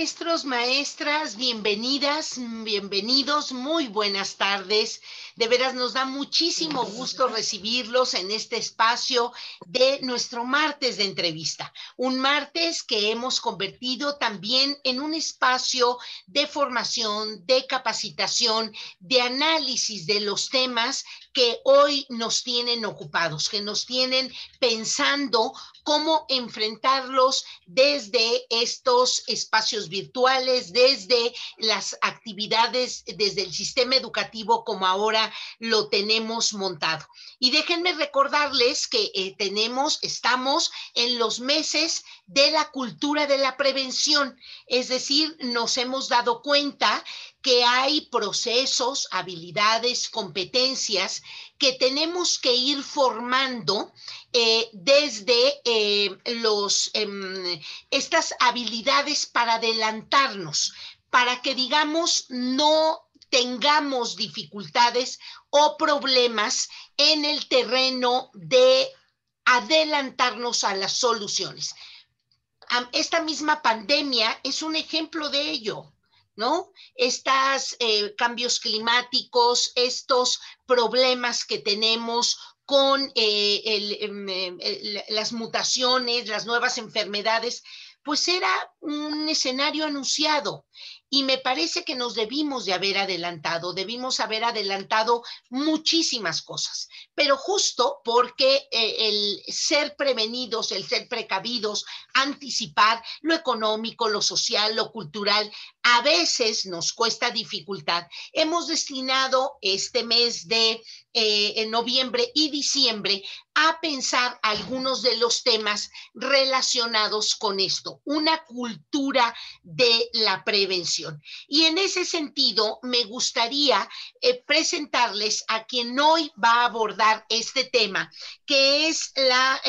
Maestros, maestras, bienvenidas, bienvenidos, muy buenas tardes. De veras nos da muchísimo gusto recibirlos en este espacio de nuestro martes de entrevista. Un martes que hemos convertido también en un espacio de formación, de capacitación, de análisis de los temas que hoy nos tienen ocupados, que nos tienen pensando cómo enfrentarlos desde estos espacios virtuales, desde las actividades, desde el sistema educativo como ahora lo tenemos montado. Y déjenme recordarles que estamos en los meses de la cultura de la prevención, es decir, nos hemos dado cuenta que hay procesos, habilidades, competencias que tenemos que ir formando desde estas habilidades para adelantarnos, para que, digamos, no tengamos dificultades o problemas en el terreno de adelantarnos a las soluciones. Esta misma pandemia es un ejemplo de ello, ¿no? Estos cambios climáticos, estos problemas que tenemos con las mutaciones, las nuevas enfermedades, pues era un escenario anunciado. Y me parece que nos debimos debimos haber adelantado muchísimas cosas, pero justo porque el ser prevenidos, el ser precavidos, anticipar lo económico, lo social, lo cultural, a veces nos cuesta dificultad. Hemos destinado este mes de en noviembre y diciembre a pensar algunos de los temas relacionados con esto, una cultura de la prevención. Y en ese sentido, me gustaría presentarles a quien hoy va a abordar este tema, que es la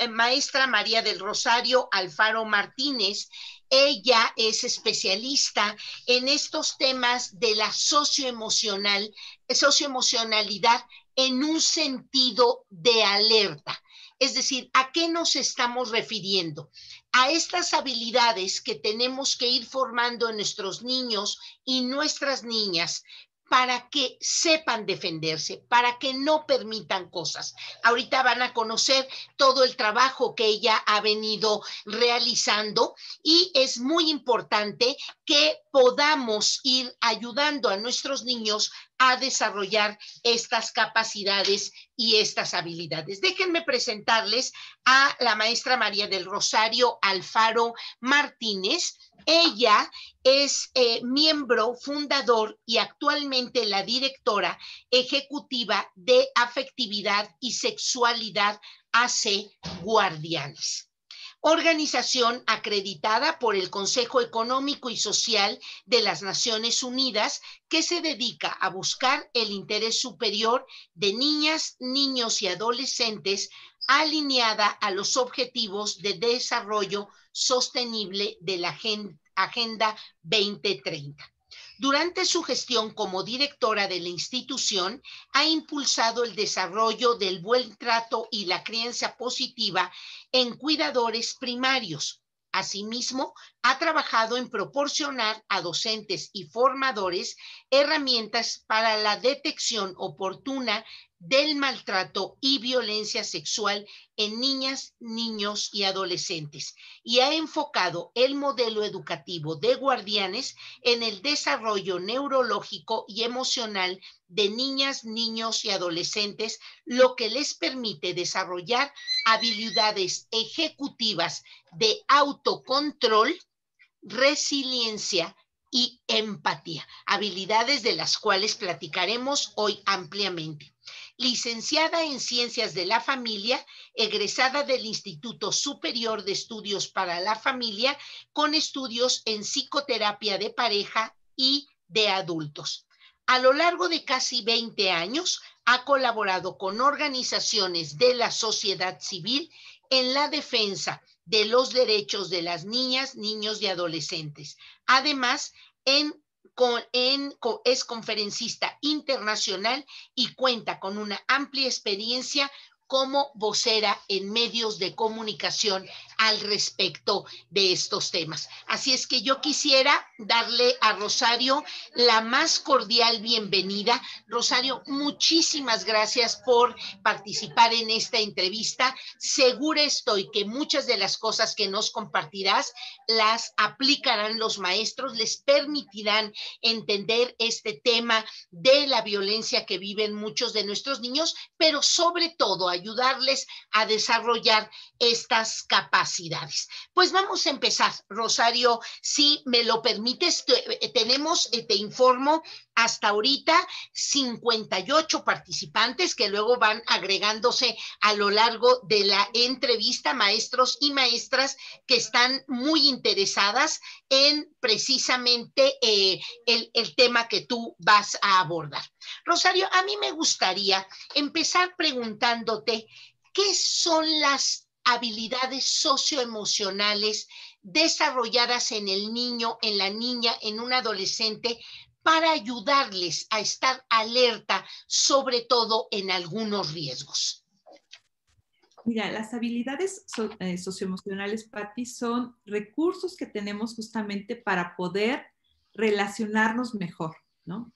maestra María del Rosario Alfaro Martínez. Ella es especialista en estos temas de la socioemocionalidad en un sentido de alerta. Es decir, ¿a qué nos estamos refiriendo? A estas habilidades que tenemos que ir formando en nuestros niños y nuestras niñas para que sepan defenderse, para que no permitan cosas. Ahorita van a conocer todo el trabajo que ella ha venido realizando y es muy importante que podamos ir ayudando a nuestros niños a desarrollar estas capacidades y estas habilidades. Déjenme presentarles a la maestra María del Rosario Alfaro Martínez. Ella es miembro fundador y actualmente la directora ejecutiva de Afectividad y Sexualidad AC Guardianes, organización acreditada por el Consejo Económico y Social de las Naciones Unidas, que se dedica a buscar el interés superior de niñas, niños y adolescentes, alineada a los objetivos de desarrollo sostenible de la Agenda 2030. Durante su gestión como directora de la institución, ha impulsado el desarrollo del buen trato y la crianza positiva en cuidadores primarios. Asimismo, ha trabajado en proporcionar a docentes y formadores herramientas para la detección oportuna del maltrato y violencia sexual en niñas, niños y adolescentes, y ha enfocado el modelo educativo de Guardianes en el desarrollo neurológico y emocional de niñas, niños y adolescentes, lo que les permite desarrollar habilidades ejecutivas de autocontrol, resiliencia y empatía, habilidades de las cuales platicaremos hoy ampliamente. Licenciada en Ciencias de la Familia, egresada del Instituto Superior de Estudios para la Familia, con estudios en psicoterapia de pareja y de adultos. A lo largo de casi 20 años, ha colaborado con organizaciones de la sociedad civil en la defensa de los derechos de las niñas, niños y adolescentes. Además, es conferencista internacional y cuenta con una amplia experiencia como vocera en medios de comunicación al respecto de estos temas. Así es que yo quisiera darle a Rosario la más cordial bienvenida. Rosario, muchísimas gracias por participar en esta entrevista. Segura estoy que muchas de las cosas que nos compartirás las aplicarán los maestros, les permitirán entender este tema de la violencia que viven muchos de nuestros niños, pero sobre todo ayudarles a desarrollar estas capacidades. Pues vamos a empezar, Rosario, si me lo permites, tenemos, te informo, hasta ahorita 58 participantes que luego van agregándose a lo largo de la entrevista, maestros y maestras que están muy interesadas en precisamente el tema que tú vas a abordar. Rosario, a mí me gustaría empezar preguntándote qué son las habilidades socioemocionales desarrolladas en el niño, en la niña, en un adolescente, para ayudarles a estar alerta, sobre todo en algunos riesgos. Mira, las habilidades socioemocionales, Patti, son recursos que tenemos justamente para poder relacionarnos mejor, ¿no?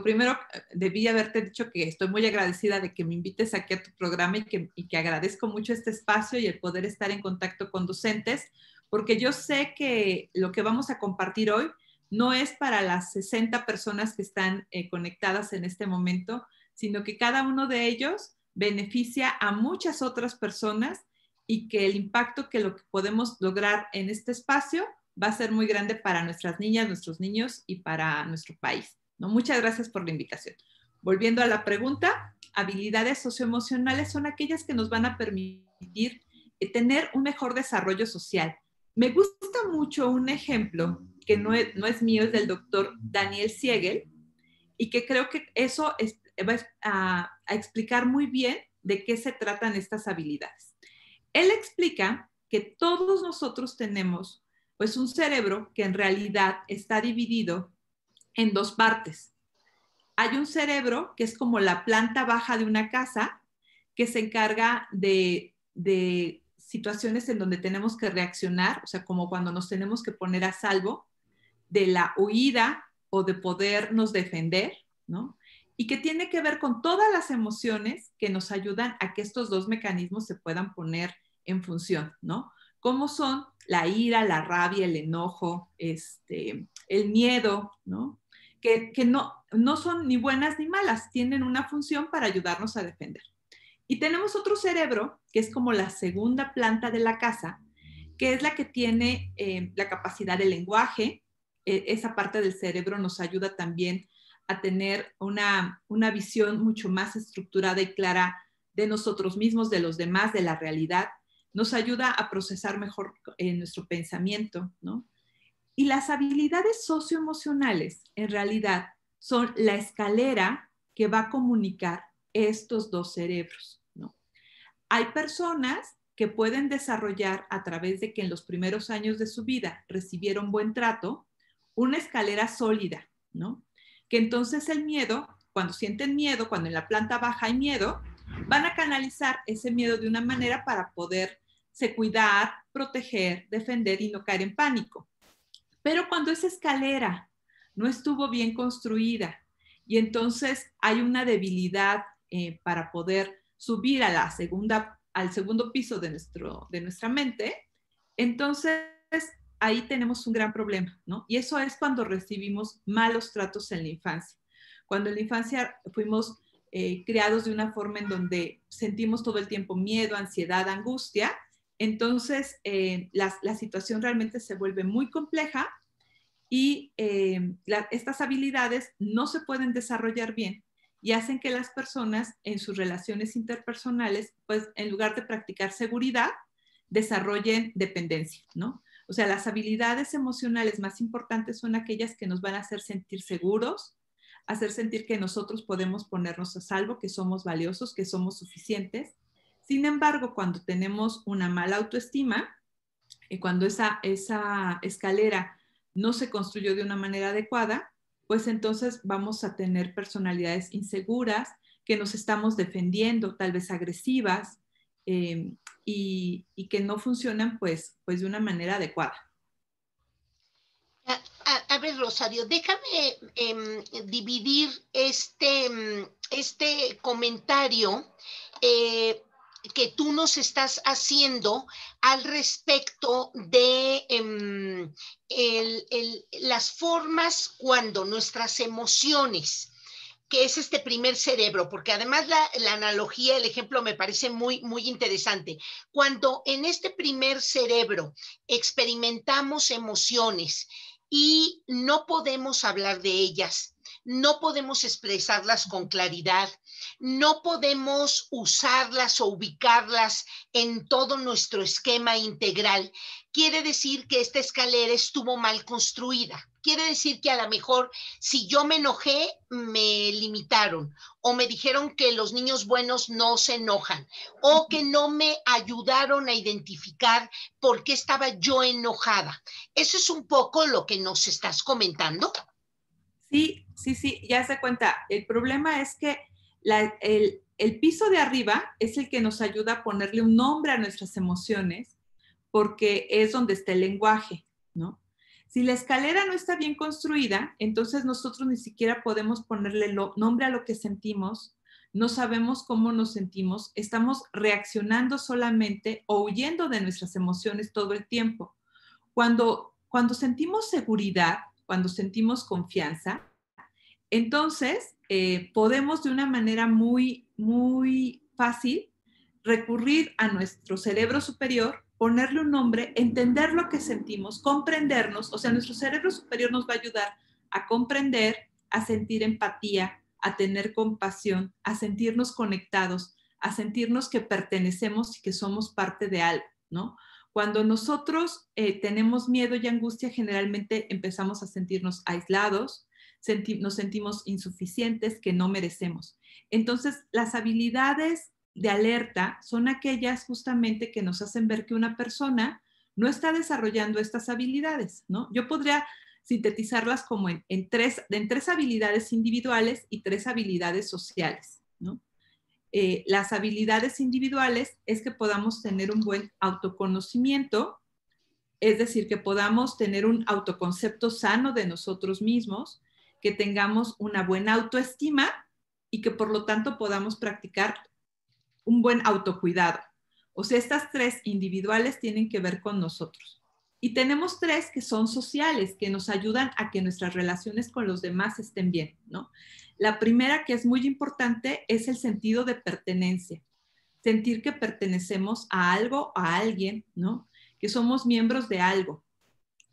Primero, debí haberte dicho que estoy muy agradecida de que me invites aquí a tu programa y que agradezco mucho este espacio y el poder estar en contacto con docentes, porque yo sé que lo que vamos a compartir hoy no es para las 60 personas que están conectadas en este momento, sino que cada uno de ellos beneficia a muchas otras personas y que el impacto que lo que podemos lograr en este espacio va a ser muy grande para nuestras niñas, nuestros niños y para nuestro país, ¿no? Muchas gracias por la invitación. Volviendo a la pregunta, habilidades socioemocionales son aquellas que nos van a permitir tener un mejor desarrollo social. Me gusta mucho un ejemplo que no es mío, es del doctor Daniel Siegel, y que creo que eso va a explicar muy bien de qué se tratan estas habilidades. Él explica que todos nosotros tenemos pues un cerebro que en realidad está dividido en dos partes. Hay un cerebro que es como la planta baja de una casa que se encarga de situaciones en donde tenemos que reaccionar, o sea, como cuando nos tenemos que poner a salvo de la huida o de podernos defender, ¿no? Y que tiene que ver con todas las emociones que nos ayudan a que estos dos mecanismos se puedan poner en función, ¿no? Como son la ira, la rabia, el enojo, el miedo, ¿no? Que no son ni buenas ni malas, tienen una función para ayudarnos a defender. Y tenemos otro cerebro, que es como la segunda planta de la casa, que es la que tiene la capacidad del lenguaje. Esa parte del cerebro nos ayuda también a tener una visión mucho más estructurada y clara de nosotros mismos, de los demás, de la realidad. Nos ayuda a procesar mejor nuestro pensamiento, ¿no? Y las habilidades socioemocionales, en realidad, son la escalera que va a comunicar estos dos cerebros, ¿no? Hay personas que pueden desarrollar a través de que en los primeros años de su vida recibieron buen trato, una escalera sólida, ¿no? Que entonces el miedo, cuando sienten miedo, cuando en la planta baja hay miedo, van a canalizar ese miedo de una manera para poderse cuidar, proteger, defender y no caer en pánico. Pero cuando esa escalera no estuvo bien construida y entonces hay una debilidad para poder subir a al segundo piso de nuestra mente, entonces ahí tenemos un gran problema, ¿no? Y eso es cuando recibimos malos tratos en la infancia. Cuando en la infancia fuimos criados de una forma en donde sentimos todo el tiempo miedo, ansiedad, angustia, entonces la situación realmente se vuelve muy compleja y estas habilidades no se pueden desarrollar bien y hacen que las personas en sus relaciones interpersonales, pues en lugar de practicar seguridad, desarrollen dependencia, ¿no? O sea, las habilidades emocionales más importantes son aquellas que nos van a hacer sentir seguros, hacer sentir que nosotros podemos ponernos a salvo, que somos valiosos, que somos suficientes. Sin embargo, cuando tenemos una mala autoestima, cuando esa escalera no se construyó de una manera adecuada, pues entonces vamos a tener personalidades inseguras, que nos estamos defendiendo, tal vez agresivas, y que no funcionan pues de una manera adecuada. A ver, Rosario, déjame dividir este comentario que tú nos estás haciendo al respecto de las formas cuando nuestras emociones, que es este primer cerebro, porque además la analogía, el ejemplo me parece muy, muy interesante. Cuando en este primer cerebro experimentamos emociones y no podemos hablar de ellas, no podemos expresarlas con claridad, no podemos usarlas o ubicarlas en todo nuestro esquema integral, quiere decir que esta escalera estuvo mal construida. Quiere decir que a lo mejor si yo me enojé, me limitaron o me dijeron que los niños buenos no se enojan o que no me ayudaron a identificar por qué estaba yo enojada. Eso es un poco lo que nos estás comentando. Sí, sí, sí, ya se cuenta. El problema es que el piso de arriba es el que nos ayuda a ponerle un nombre a nuestras emociones porque es donde está el lenguaje, ¿no? Si la escalera no está bien construida, entonces nosotros ni siquiera podemos ponerle nombre a lo que sentimos, no sabemos cómo nos sentimos, estamos reaccionando solamente o huyendo de nuestras emociones todo el tiempo. Cuando sentimos seguridad, cuando sentimos confianza, entonces podemos de una manera muy, muy fácil recurrir a nuestro cerebro superior, ponerle un nombre, entender lo que sentimos, comprendernos, o sea, nuestro cerebro superior nos va a ayudar a comprender, a sentir empatía, a tener compasión, a sentirnos conectados, a sentirnos que pertenecemos y que somos parte de algo, ¿no? Cuando nosotros tenemos miedo y angustia, generalmente empezamos a sentirnos aislados, nos sentimos insuficientes, que no merecemos. Entonces, las habilidades de alerta son aquellas justamente que nos hacen ver que una persona no está desarrollando estas habilidades, ¿no? Yo podría sintetizarlas como en tres habilidades individuales y 3 habilidades sociales, ¿no? Las habilidades individuales es que podamos tener un buen autoconocimiento, es decir, que podamos tener un autoconcepto sano de nosotros mismos, que tengamos una buena autoestima y que por lo tanto podamos practicar un buen autocuidado. O sea, estas 3 individuales tienen que ver con nosotros. Y tenemos 3 que son sociales, que nos ayudan a que nuestras relaciones con los demás estén bien, ¿no? La primera, que es muy importante, es el sentido de pertenencia. Sentir que pertenecemos a algo, a alguien, ¿no? Que somos miembros de algo.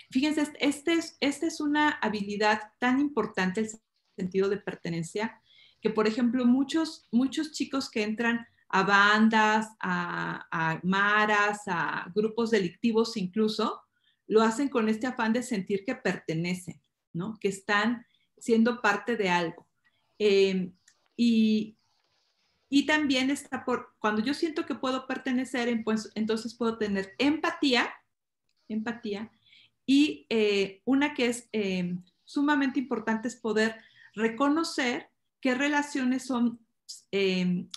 Fíjense, esta es una habilidad tan importante, el sentido de pertenencia, que por ejemplo muchos chicos que entran a bandas, a maras, a grupos delictivos incluso, lo hacen con este afán de sentir que pertenecen, ¿no? Que están siendo parte de algo. Y, y también está cuando yo siento que puedo pertenecer, pues, entonces puedo tener empatía, y una que es sumamente importante es poder reconocer qué relaciones son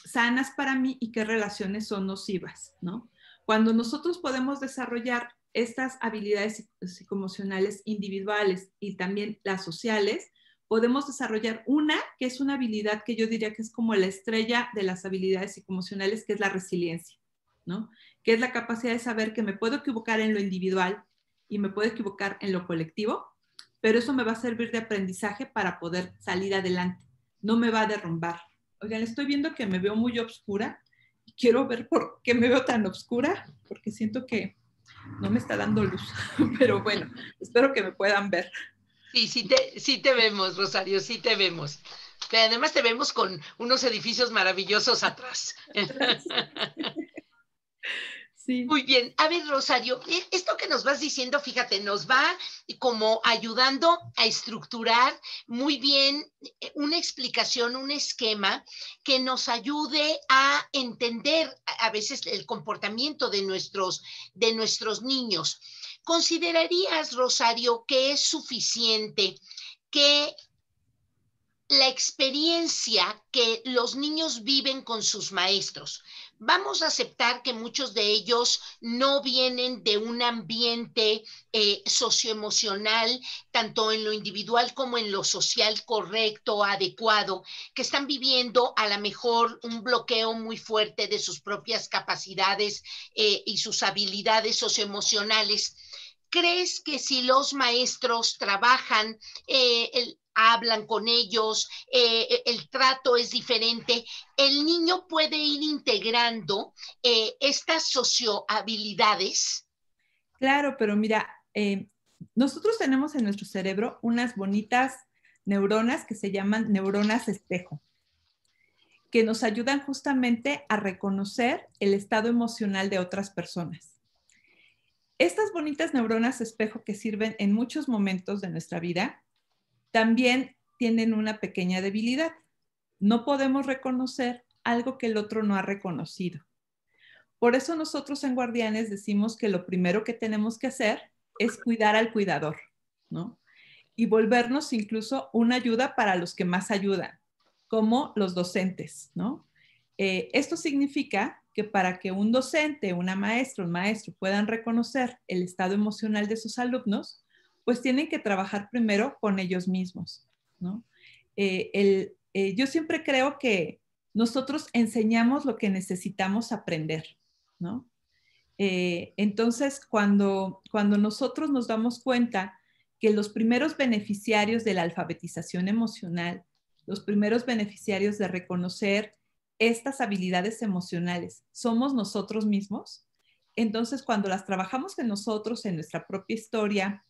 sanas para mí y qué relaciones son nocivas, ¿no? Cuando nosotros podemos desarrollar estas habilidades psicoemocionales individuales y también las sociales, podemos desarrollar una que es una habilidad que yo diría que es como la estrella de las habilidades psicoemocionales, que es la resiliencia, ¿no? Que es la capacidad de saber que me puedo equivocar en lo individual y me puedo equivocar en lo colectivo, pero eso me va a servir de aprendizaje para poder salir adelante. No me va a derrumbar. Oigan, estoy viendo que me veo muy oscura y quiero ver por qué me veo tan oscura, porque siento que no me está dando luz. Pero bueno, espero que me puedan ver. Sí, sí te vemos, Rosario, sí te vemos. Pero además te vemos con unos edificios maravillosos atrás. Sí. Muy bien. A ver, Rosario, esto que nos vas diciendo, fíjate, nos va como ayudando a estructurar muy bien una explicación, un esquema que nos ayude a entender a veces el comportamiento de nuestros niños. ¿Considerarías, Rosario, que es suficiente que la experiencia que los niños viven con sus maestros, vamos a aceptar que muchos de ellos no vienen de un ambiente socioemocional, tanto en lo individual como en lo social correcto, adecuado, que están viviendo a lo mejor un bloqueo muy fuerte de sus propias capacidades y sus habilidades socioemocionales. ¿Crees que si los maestros trabajan, hablan con ellos, el trato es diferente, el niño puede ir integrando estas sociohabilidades? Claro, pero mira, nosotros tenemos en nuestro cerebro unas bonitas neuronas que se llaman neuronas espejo, que nos ayudan justamente a reconocer el estado emocional de otras personas. Estas bonitas neuronas espejo que sirven en muchos momentos de nuestra vida, también tienen una pequeña debilidad. No podemos reconocer algo que el otro no ha reconocido. Por eso nosotros en Guardianes decimos que lo primero que tenemos que hacer es cuidar al cuidador, ¿no? Y volvernos incluso una ayuda para los que más ayudan, como los docentes, ¿no? Esto significa que para que un docente, una maestra, un maestro puedan reconocer el estado emocional de sus alumnos, pues tienen que trabajar primero con ellos mismos, ¿no? Yo siempre creo que nosotros enseñamos lo que necesitamos aprender, ¿no? Entonces, cuando nosotros nos damos cuenta que los primeros beneficiarios de la alfabetización emocional, los primeros beneficiarios de reconocer estas habilidades emocionales, somos nosotros mismos, entonces cuando las trabajamos en nosotros, en nuestra propia historia,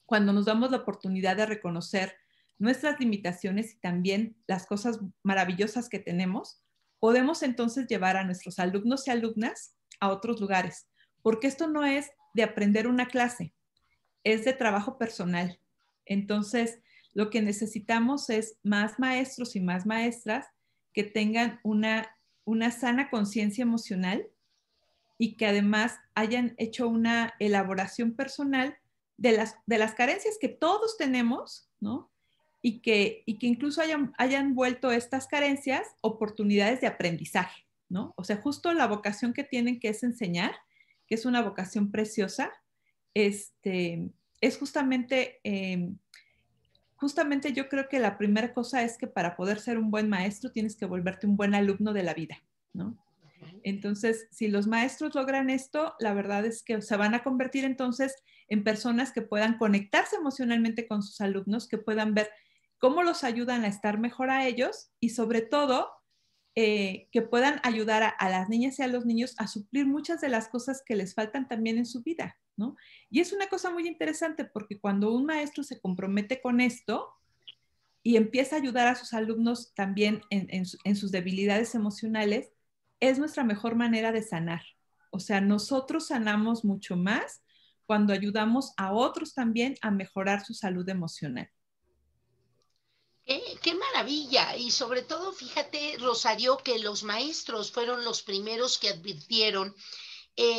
cuando nos damos la oportunidad de reconocer nuestras limitaciones y también las cosas maravillosas que tenemos, podemos entonces llevar a nuestros alumnos y alumnas a otros lugares, porque esto no es de aprender una clase, es de trabajo personal. Entonces, lo que necesitamos es más maestros y más maestras que tengan una sana conciencia emocional y que además hayan hecho una elaboración personal de las carencias que todos tenemos, ¿no? Y que incluso hayan vuelto estas carencias oportunidades de aprendizaje, ¿no? O sea, justo la vocación que tienen, que es enseñar, que es una vocación preciosa, es justamente yo creo que la primera cosa es que para poder ser un buen maestro tienes que volverte un buen alumno de la vida, ¿no? Entonces, si los maestros logran esto, la verdad es que se van a convertir entonces en personas que puedan conectarse emocionalmente con sus alumnos, que puedan ver cómo los ayudan a estar mejor a ellos y sobre todo que puedan ayudar a las niñas y a los niños a suplir muchas de las cosas que les faltan también en su vida, ¿no? Y es una cosa muy interesante porque cuando un maestro se compromete con esto y empieza a ayudar a sus alumnos también en sus debilidades emocionales, es nuestra mejor manera de sanar. O sea, nosotros sanamos mucho más cuando ayudamos a otros también a mejorar su salud emocional. Qué maravilla. Y sobre todo, fíjate, Rosario, que los maestros fueron los primeros que advirtieron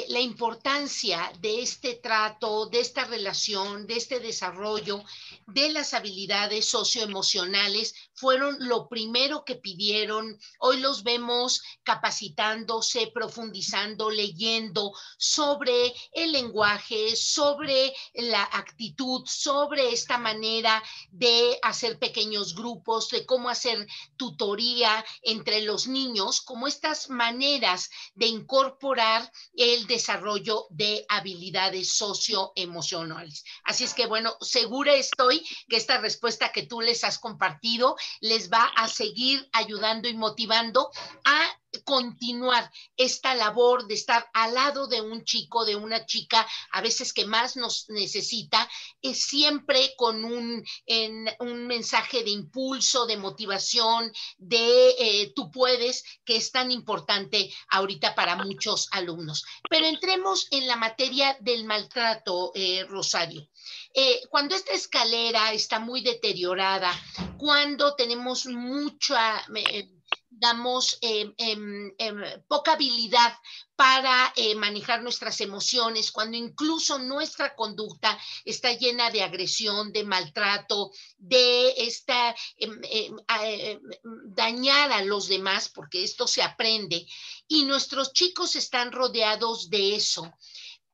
la importancia de este trato, de esta relación, de este desarrollo, de las habilidades socioemocionales, fueron lo primero que pidieron. Hoy los vemos capacitándose, profundizando, leyendo sobre el lenguaje, sobre la actitud, sobre esta manera de hacer pequeños grupos, de cómo hacer tutoría entre los niños, como estas maneras de incorporar el desarrollo de habilidades socioemocionales. Así es que, bueno, segura estoy que esta respuesta que tú les has compartido les va a seguir ayudando y motivando a continuar esta labor de estar al lado de un chico, de una chica, a veces que más nos necesita, es siempre con un mensaje de impulso, de motivación, de tú puedes, que es tan importante ahorita para muchos alumnos. Pero entremos en la materia del maltrato, Rosario. Cuando esta escalera está muy deteriorada, cuando tenemos mucha digamos, poca habilidad para manejar nuestras emociones, cuando incluso nuestra conducta está llena de agresión, de maltrato, de esta dañar a los demás, porque esto se aprende, y nuestros chicos están rodeados de eso.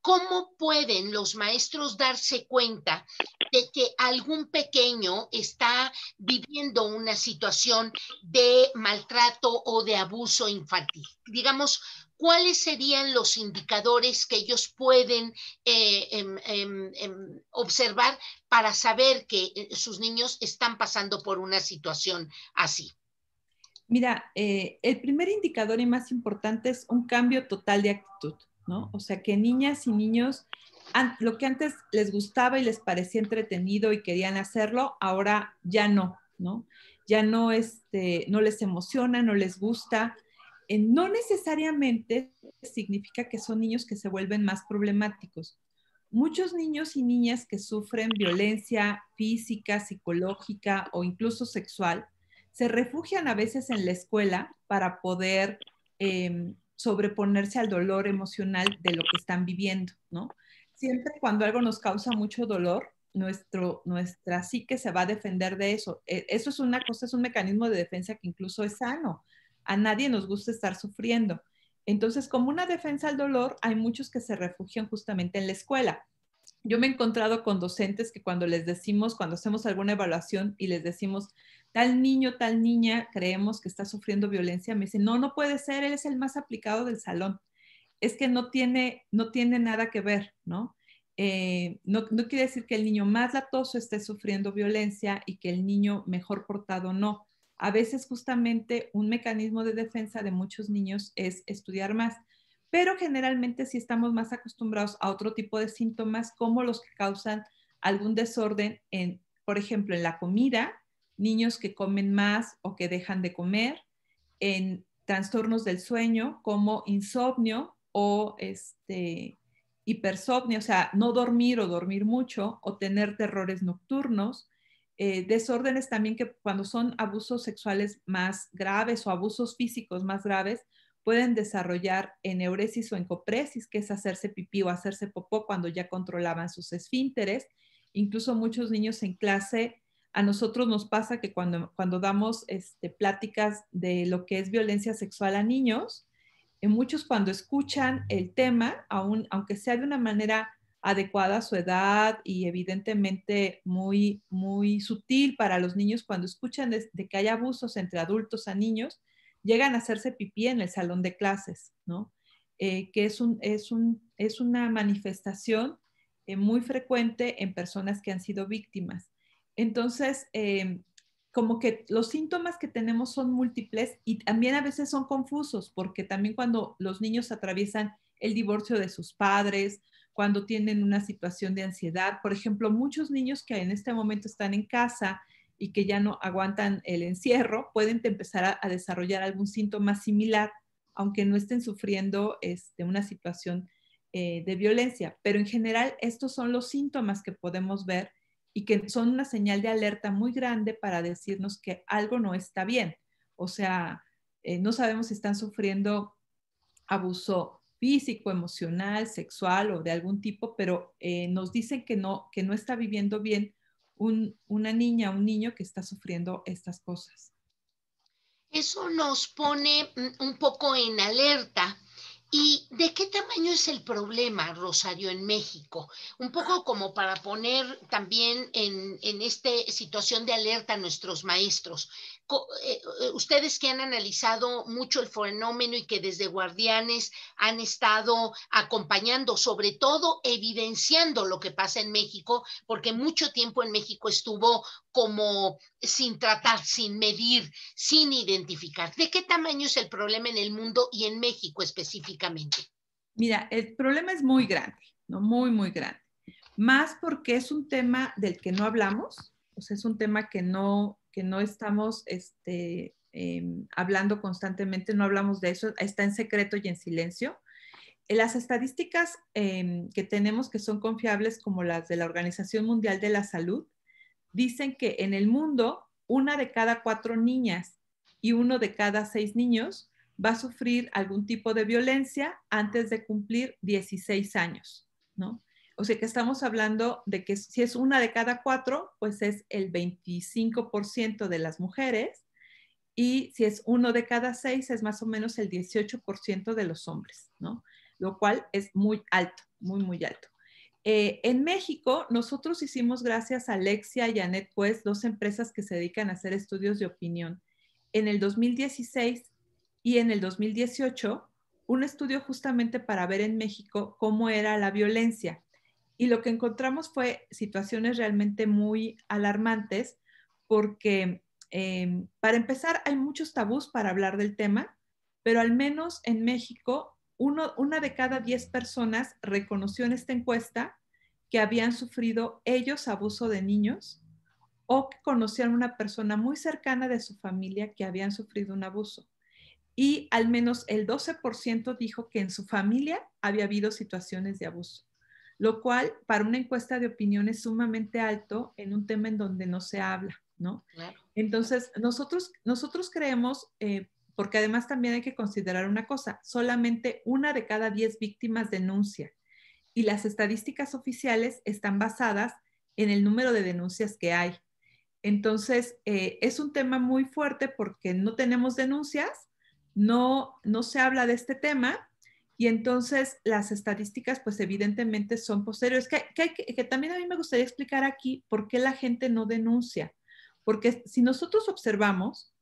¿Cómo pueden los maestros darse cuenta de que algún pequeño está viviendo una situación de maltrato o de abuso infantil? Digamos, ¿cuáles serían los indicadores que ellos pueden observar para saber que sus niños están pasando por una situación así? Mira, el primer indicador y más importante es un cambio total de actitud, ¿no? O sea, que niñas y niños, lo que antes les gustaba y les parecía entretenido y querían hacerlo, ahora ya no, ¿no? Ya no, no les emociona, no les gusta. No necesariamente significa que son niños que se vuelven más problemáticos. Muchos niños y niñas que sufren violencia física, psicológica o incluso sexual, se refugian a veces en la escuela para poder sobreponerse al dolor emocional de lo que están viviendo, ¿no? Siempre cuando algo nos causa mucho dolor, nuestra psique se va a defender de eso. Eso es una cosa, es un mecanismo de defensa que incluso es sano. A nadie nos gusta estar sufriendo. Entonces, como una defensa al dolor, hay muchos que se refugian justamente en la escuela. Yo me he encontrado con docentes que cuando les decimos, cuando hacemos alguna evaluación y les decimos, tal niño, tal niña, creemos que está sufriendo violencia, me dicen, no, no puede ser, él es el más aplicado del salón. Es que no tiene nada que ver, ¿no? No quiere decir que el niño más latoso esté sufriendo violencia y que el niño mejor portado no. A veces justamente un mecanismo de defensa de muchos niños es estudiar más, pero generalmente sí estamos más acostumbrados a otro tipo de síntomas como los que causan algún desorden por ejemplo, en la comida, niños que comen más o que dejan de comer, en trastornos del sueño como insomnio o hipersomnio, o sea, no dormir o dormir mucho o tener terrores nocturnos, desórdenes también que cuando son abusos sexuales más graves o abusos físicos más graves, pueden desarrollar eneuresis o encopresis, que es hacerse pipí o hacerse popó cuando ya controlaban sus esfínteres. Incluso muchos niños en clase, a nosotros nos pasa que cuando damos pláticas de lo que es violencia sexual a niños, muchos cuando escuchan el tema, aunque sea de una manera adecuada a su edad y evidentemente muy, muy sutil para los niños, cuando escuchan de que hay abusos entre adultos a niños, llegan a hacerse pipí en el salón de clases, ¿no? Que es una manifestación muy frecuente en personas que han sido víctimas. Entonces, como que los síntomas que tenemos son múltiples y también a veces son confusos, porque también cuando los niños atraviesan el divorcio de sus padres, cuando tienen una situación de ansiedad, por ejemplo, muchos niños que en este momento están en casa y que ya no aguantan el encierro, pueden empezar a desarrollar algún síntoma similar, aunque no estén sufriendo una situación de violencia. Pero en general, estos son los síntomas que podemos ver y que son una señal de alerta muy grande para decirnos que algo no está bien. O sea, no sabemos si están sufriendo abuso físico, emocional, sexual o de algún tipo, pero nos dicen que no está viviendo bien una niña, un niño que está sufriendo estas cosas. Eso nos pone un poco en alerta. ¿Y de qué tamaño es el problema, Rosario, en México? Un poco como para poner también en esta situación de alerta a nuestros maestros. Ustedes que han analizado mucho el fenómeno y que desde Guardianes han estado acompañando, sobre todo evidenciando lo que pasa en México, porque mucho tiempo en México estuvo como sin tratar, sin medir, sin identificar. ¿De qué tamaño es el problema en el mundo y en México específicamente? Mira, el problema es muy grande, ¿no? Muy, muy grande. Más porque es un tema del que no hablamos, o sea, es un tema que no estamos hablando constantemente, no hablamos de eso, está en secreto y en silencio. Las estadísticas que tenemos que son confiables, como las de la Organización Mundial de la Salud, dicen que en el mundo, 1 de cada 4 niñas y 1 de cada 6 niños va a sufrir algún tipo de violencia antes de cumplir 16 años, ¿no? O sea que estamos hablando de que si es 1 de cada 4, pues es el 25% de las mujeres, y si es 1 de cada 6 es más o menos el 18% de los hombres, ¿no? Lo cual es muy alto, muy, muy alto. En México, nosotros hicimos, gracias a Alexia y a NetQuest, 2 empresas que se dedican a hacer estudios de opinión, en el 2016 y en el 2018, un estudio justamente para ver en México cómo era la violencia. Y lo que encontramos fue situaciones realmente muy alarmantes porque, para empezar, hay muchos tabús para hablar del tema, pero al menos en México, 1 de cada 10 personas reconoció en esta encuesta que habían sufrido ellos abuso de niños o que conocían una persona muy cercana de su familia que habían sufrido un abuso. Y al menos el 12% dijo que en su familia había habido situaciones de abuso, lo cual para una encuesta de opinión es sumamente alto en un tema en donde no se habla, ¿no? Claro. Entonces, nosotros creemos, porque además también hay que considerar una cosa, solamente 1 de cada 10 víctimas denuncia, y las estadísticas oficiales están basadas en el número de denuncias que hay. Entonces, es un tema muy fuerte porque no tenemos denuncias, no se habla de este tema, y entonces las estadísticas pues evidentemente son posteriores. Que también a mí me gustaría explicar aquí por qué la gente no denuncia. Porque si nosotros observamos,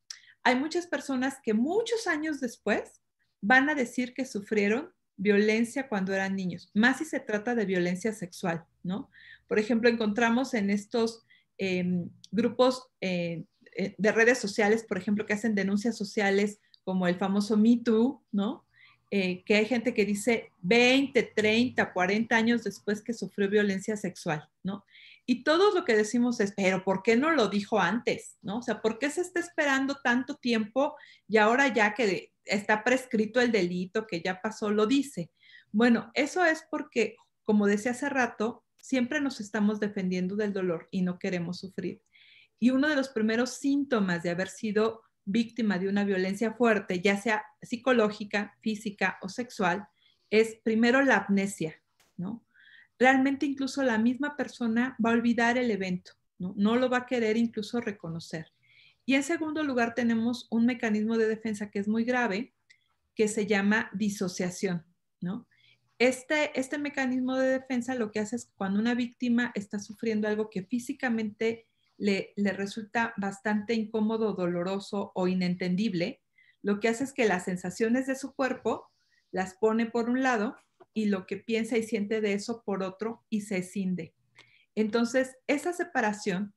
hay muchas personas que muchos años después van a decir que sufrieron violencia cuando eran niños, más si se trata de violencia sexual, ¿no? Por ejemplo, encontramos en estos grupos de redes sociales, por ejemplo, que hacen denuncias sociales como el famoso Me Too, ¿no? Que hay gente que dice 20, 30, 40 años después que sufrió violencia sexual, ¿no? Y todo lo que decimos es, pero ¿por qué no lo dijo antes? ¿No? O sea, ¿por qué se está esperando tanto tiempo y ahora ya que está prescrito el delito, que ya pasó, lo dice? Bueno, eso es porque, como decía hace rato, siempre nos estamos defendiendo del dolor y no queremos sufrir. Y uno de los primeros síntomas de haber sido víctima de una violencia fuerte, ya sea psicológica, física o sexual, es primero la amnesia, ¿no? Realmente incluso la misma persona va a olvidar el evento, ¿no? No lo va a querer incluso reconocer. Y en segundo lugar tenemos un mecanismo de defensa que es muy grave, que se llama disociación, ¿no? Este mecanismo de defensa lo que hace es cuando una víctima está sufriendo algo que físicamente le resulta bastante incómodo, doloroso o inentendible, lo que hace es que las sensaciones de su cuerpo las pone por un lado y lo que piensa y siente de eso por otro, y se escinde. Entonces, esa separación,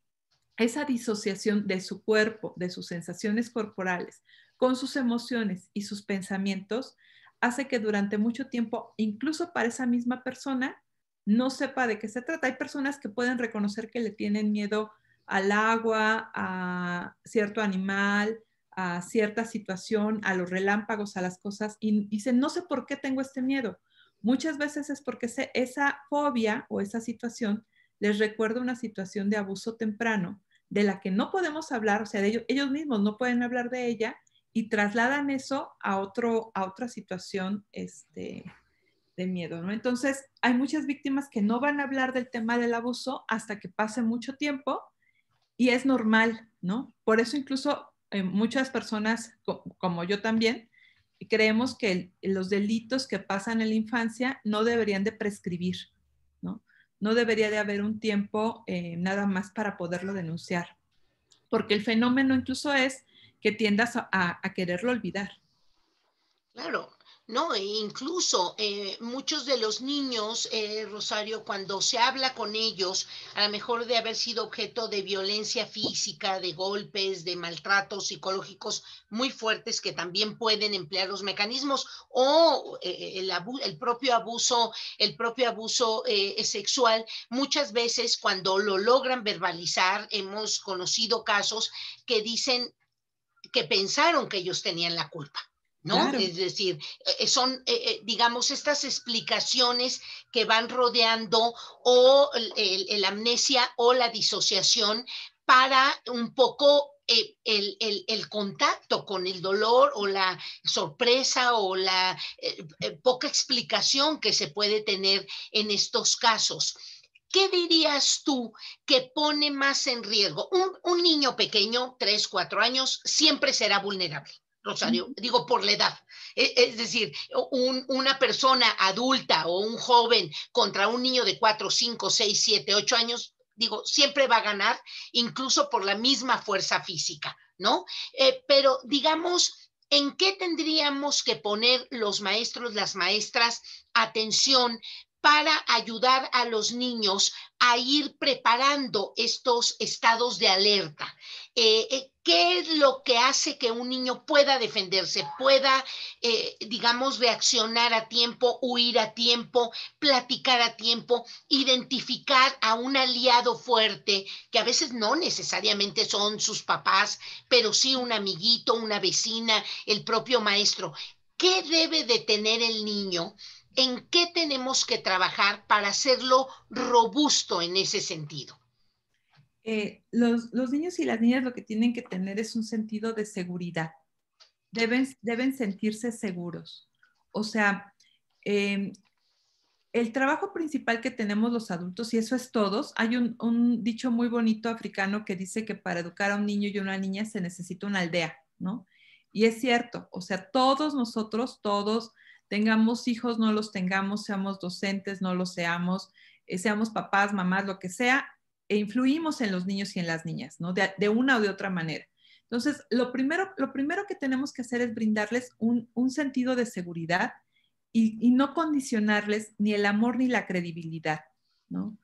esa disociación de su cuerpo, de sus sensaciones corporales, con sus emociones y sus pensamientos, hace que durante mucho tiempo, incluso para esa misma persona, no sepa de qué se trata. Hay personas que pueden reconocer que le tienen miedo al agua, a cierto animal, a cierta situación, a los relámpagos, a las cosas, y dicen, no sé por qué tengo este miedo. Muchas veces es porque esa fobia o esa situación les recuerda una situación de abuso temprano de la que no podemos hablar, o sea, ellos mismos no pueden hablar de ella, y trasladan eso a otra situación de miedo, ¿no? Entonces, hay muchas víctimas que no van a hablar del tema del abuso hasta que pase mucho tiempo, y es normal, ¿no? Por eso incluso muchas personas, como yo también, creemos que los delitos que pasan en la infancia no deberían de prescribir, ¿no? No debería de haber un tiempo nada más para poderlo denunciar, porque el fenómeno incluso es que tiendas a quererlo olvidar. Claro, no, e incluso muchos de los niños, Rosario, cuando se habla con ellos, a lo mejor de haber sido objeto de violencia física, de golpes, de maltratos psicológicos muy fuertes que también pueden emplear los mecanismos, o el propio abuso sexual, muchas veces cuando lo logran verbalizar, hemos conocido casos que dicen que pensaron que ellos tenían la culpa. ¿No? Claro. Es decir, son, digamos, estas explicaciones que van rodeando o el amnesia o la disociación para un poco el contacto con el dolor o la sorpresa o la poca explicación que se puede tener en estos casos. ¿Qué dirías tú que pone más en riesgo? Un niño pequeño, 3, 4 años, siempre será vulnerable. Rosario, digo por la edad. Es decir, una persona adulta o un joven contra un niño de 4, 5, 6, 7, 8 años, digo, siempre va a ganar, incluso por la misma fuerza física, ¿no? Pero digamos, ¿en qué tendríamos que poner los maestros, las maestras, atención para ayudar a los niños a ir preparando estos estados de alerta? ¿Qué es lo que hace que un niño pueda defenderse, pueda, digamos, reaccionar a tiempo, huir a tiempo, platicar a tiempo, identificar a un aliado fuerte, que a veces no necesariamente son sus papás, pero sí un amiguito, una vecina, el propio maestro? ¿Qué debe de tener el niño? ¿En qué tenemos que trabajar para hacerlo robusto en ese sentido? Los niños y las niñas lo que tienen que tener es un sentido de seguridad. Deben sentirse seguros. O sea, el trabajo principal que tenemos los adultos, y eso es todos, hay un dicho muy bonito africano que dice que para educar a un niño y una niña se necesita una aldea, ¿no? Y es cierto, o sea, todos nosotros, todos, tengamos hijos, no los tengamos, seamos docentes, no los seamos, seamos papás, mamás, lo que sea, e influimos en los niños y en las niñas, ¿no? De una o de otra manera. Entonces, lo primero que tenemos que hacer es brindarles un sentido de seguridad y no condicionarles ni el amor ni la credibilidad, ¿no?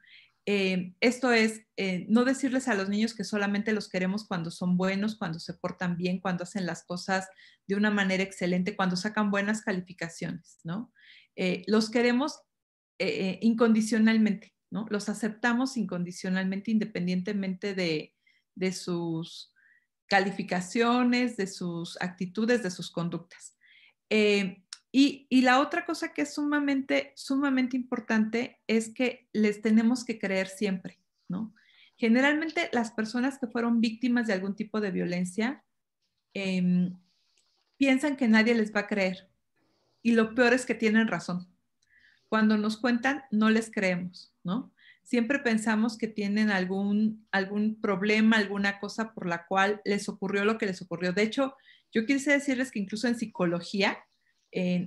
Esto es, no decirles a los niños que solamente los queremos cuando son buenos, cuando se portan bien, cuando hacen las cosas de una manera excelente, cuando sacan buenas calificaciones, ¿no? Los queremos incondicionalmente, ¿no? Los aceptamos incondicionalmente, independientemente de sus calificaciones, de sus actitudes, de sus conductas. Y la otra cosa que es sumamente importante es que les tenemos que creer siempre, ¿no? Generalmente las personas que fueron víctimas de algún tipo de violencia piensan que nadie les va a creer. Y lo peor es que tienen razón. Cuando nos cuentan, no les creemos, ¿no? Siempre pensamos que tienen algún problema, alguna cosa por la cual les ocurrió lo que les ocurrió. De hecho, yo quise decirles que incluso en psicología,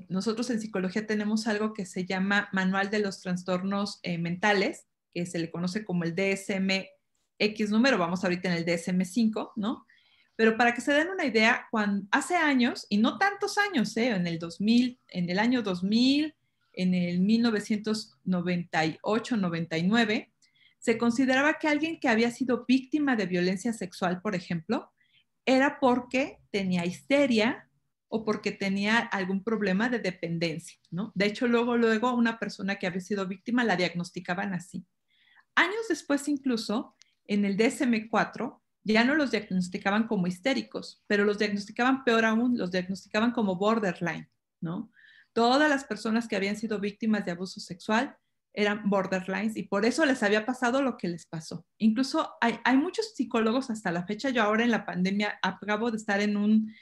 nosotros en psicología tenemos algo que se llama Manual de los Trastornos Mentales, que se le conoce como el DSM-X número, vamos ahorita en el DSM-5, ¿no? Pero para que se den una idea, hace años, y no tantos años, en el año 2000, en el 1998-99, se consideraba que alguien que había sido víctima de violencia sexual, por ejemplo, era porque tenía histeria o porque tenía algún problema de dependencia, ¿no? De hecho, luego una persona que había sido víctima la diagnosticaban así. Años después, incluso, en el DSM-4, ya no los diagnosticaban como histéricos, pero los diagnosticaban peor aún, los diagnosticaban como borderline, ¿no? Todas las personas que habían sido víctimas de abuso sexual eran borderlines y por eso les había pasado lo que les pasó. Incluso hay muchos psicólogos hasta la fecha. Yo ahora en la pandemia acabo de estar en un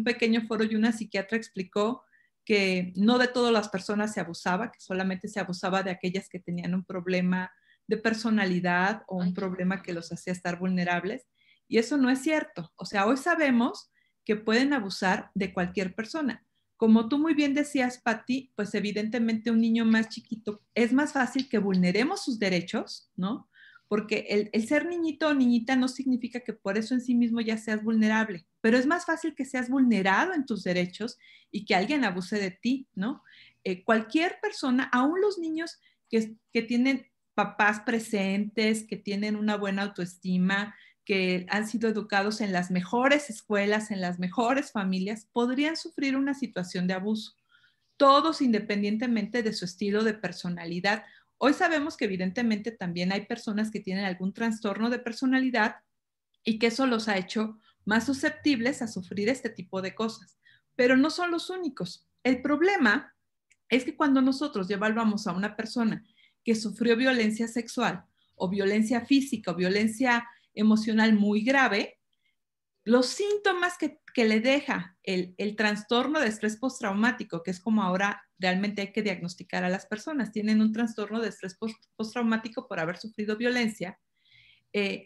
pequeño foro y una psiquiatra explicó que no de todas las personas se abusaba, que solamente se abusaba de aquellas que tenían un problema de personalidad o un problema que los hacía estar vulnerables. Y eso no es cierto. O sea, hoy sabemos que pueden abusar de cualquier persona. Como tú muy bien decías, Patti, pues evidentemente un niño más chiquito es más fácil que vulneremos sus derechos, ¿no? Porque el ser niñito o niñita no significa que por eso en sí mismo ya seas vulnerable, pero es más fácil que seas vulnerado en tus derechos y que alguien abuse de ti, ¿no? Cualquier persona, aún los niños que tienen papás presentes, que tienen una buena autoestima, que han sido educados en las mejores escuelas, en las mejores familias, podrían sufrir una situación de abuso, todos independientemente de su estilo de personalidad. Hoy sabemos que evidentemente también hay personas que tienen algún trastorno de personalidad y que eso los ha hecho más susceptibles a sufrir este tipo de cosas, pero no son los únicos. El problema es que cuando nosotros evaluamos a una persona que sufrió violencia sexual o violencia física o violencia emocional muy grave, los síntomas que le deja el trastorno de estrés postraumático, que es como ahora realmente hay que diagnosticar a las personas, tienen un trastorno de estrés postraumático por haber sufrido violencia,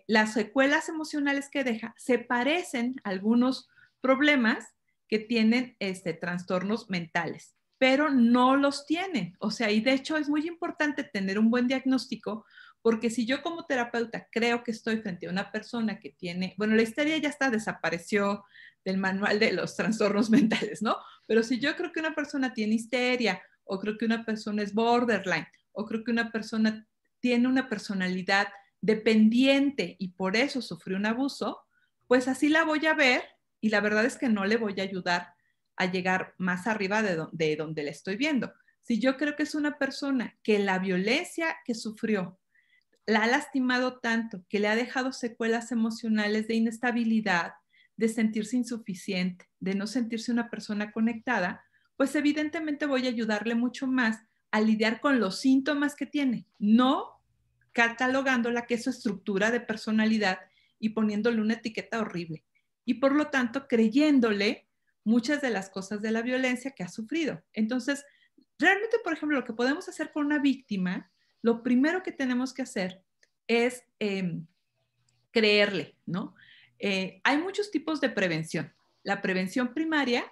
las secuelas emocionales que deja se parecen a algunos problemas que tienen trastornos mentales, pero no los tienen. O sea, y de hecho es muy importante tener un buen diagnóstico, porque si yo como terapeuta creo que estoy frente a una persona que tiene, bueno, la histeria ya está, desapareció del manual de los trastornos mentales, ¿no? Pero si yo creo que una persona tiene histeria, o creo que una persona es borderline, o creo que una persona tiene una personalidad dependiente y por eso sufrió un abuso, pues así la voy a ver y la verdad es que no le voy a ayudar a llegar más arriba de donde la estoy viendo. Si yo creo que es una persona que la violencia que sufrió la ha lastimado tanto, que le ha dejado secuelas emocionales de inestabilidad, de sentirse insuficiente, de no sentirse una persona conectada, pues evidentemente voy a ayudarle mucho más a lidiar con los síntomas que tiene, no catalogándola que es su estructura de personalidad y poniéndole una etiqueta horrible. Y por lo tanto, creyéndole muchas de las cosas de la violencia que ha sufrido. Entonces, realmente, por ejemplo, lo que podemos hacer con una víctima, lo primero que tenemos que hacer es creerle, ¿no? Hay muchos tipos de prevención. La prevención primaria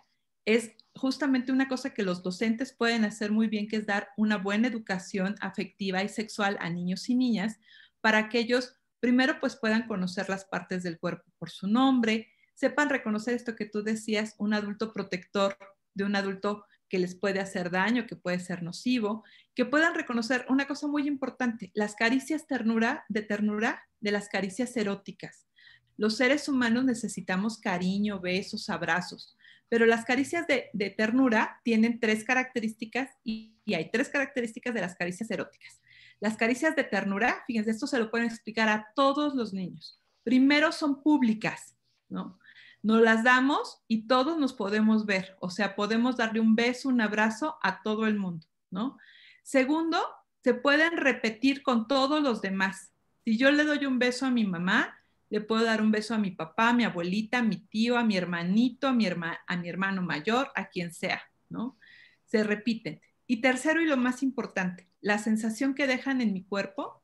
es justamente una cosa que los docentes pueden hacer muy bien, que es dar una buena educación afectiva y sexual a niños y niñas para que ellos primero pues puedan conocer las partes del cuerpo por su nombre, sepan reconocer esto que tú decías, un adulto protector de un adulto que les puede hacer daño, que puede ser nocivo, que puedan reconocer una cosa muy importante, las caricias ternura de las caricias eróticas. Los seres humanos necesitamos cariño, besos, abrazos, pero las caricias de ternura tienen tres características y hay tres características de las caricias eróticas. Las caricias de ternura, fíjense, esto se lo pueden explicar a todos los niños. Primero son públicas, ¿no? Nos las damos y todos nos podemos ver, o sea, podemos darle un beso, un abrazo a todo el mundo, ¿no? Segundo, se pueden repetir con todos los demás. Si yo le doy un beso a mi mamá, le puedo dar un beso a mi papá, a mi abuelita, a mi tío, a mi hermanito, a mi hermano mayor, a quien sea, ¿no? Se repiten. Y tercero y lo más importante, la sensación que dejan en mi cuerpo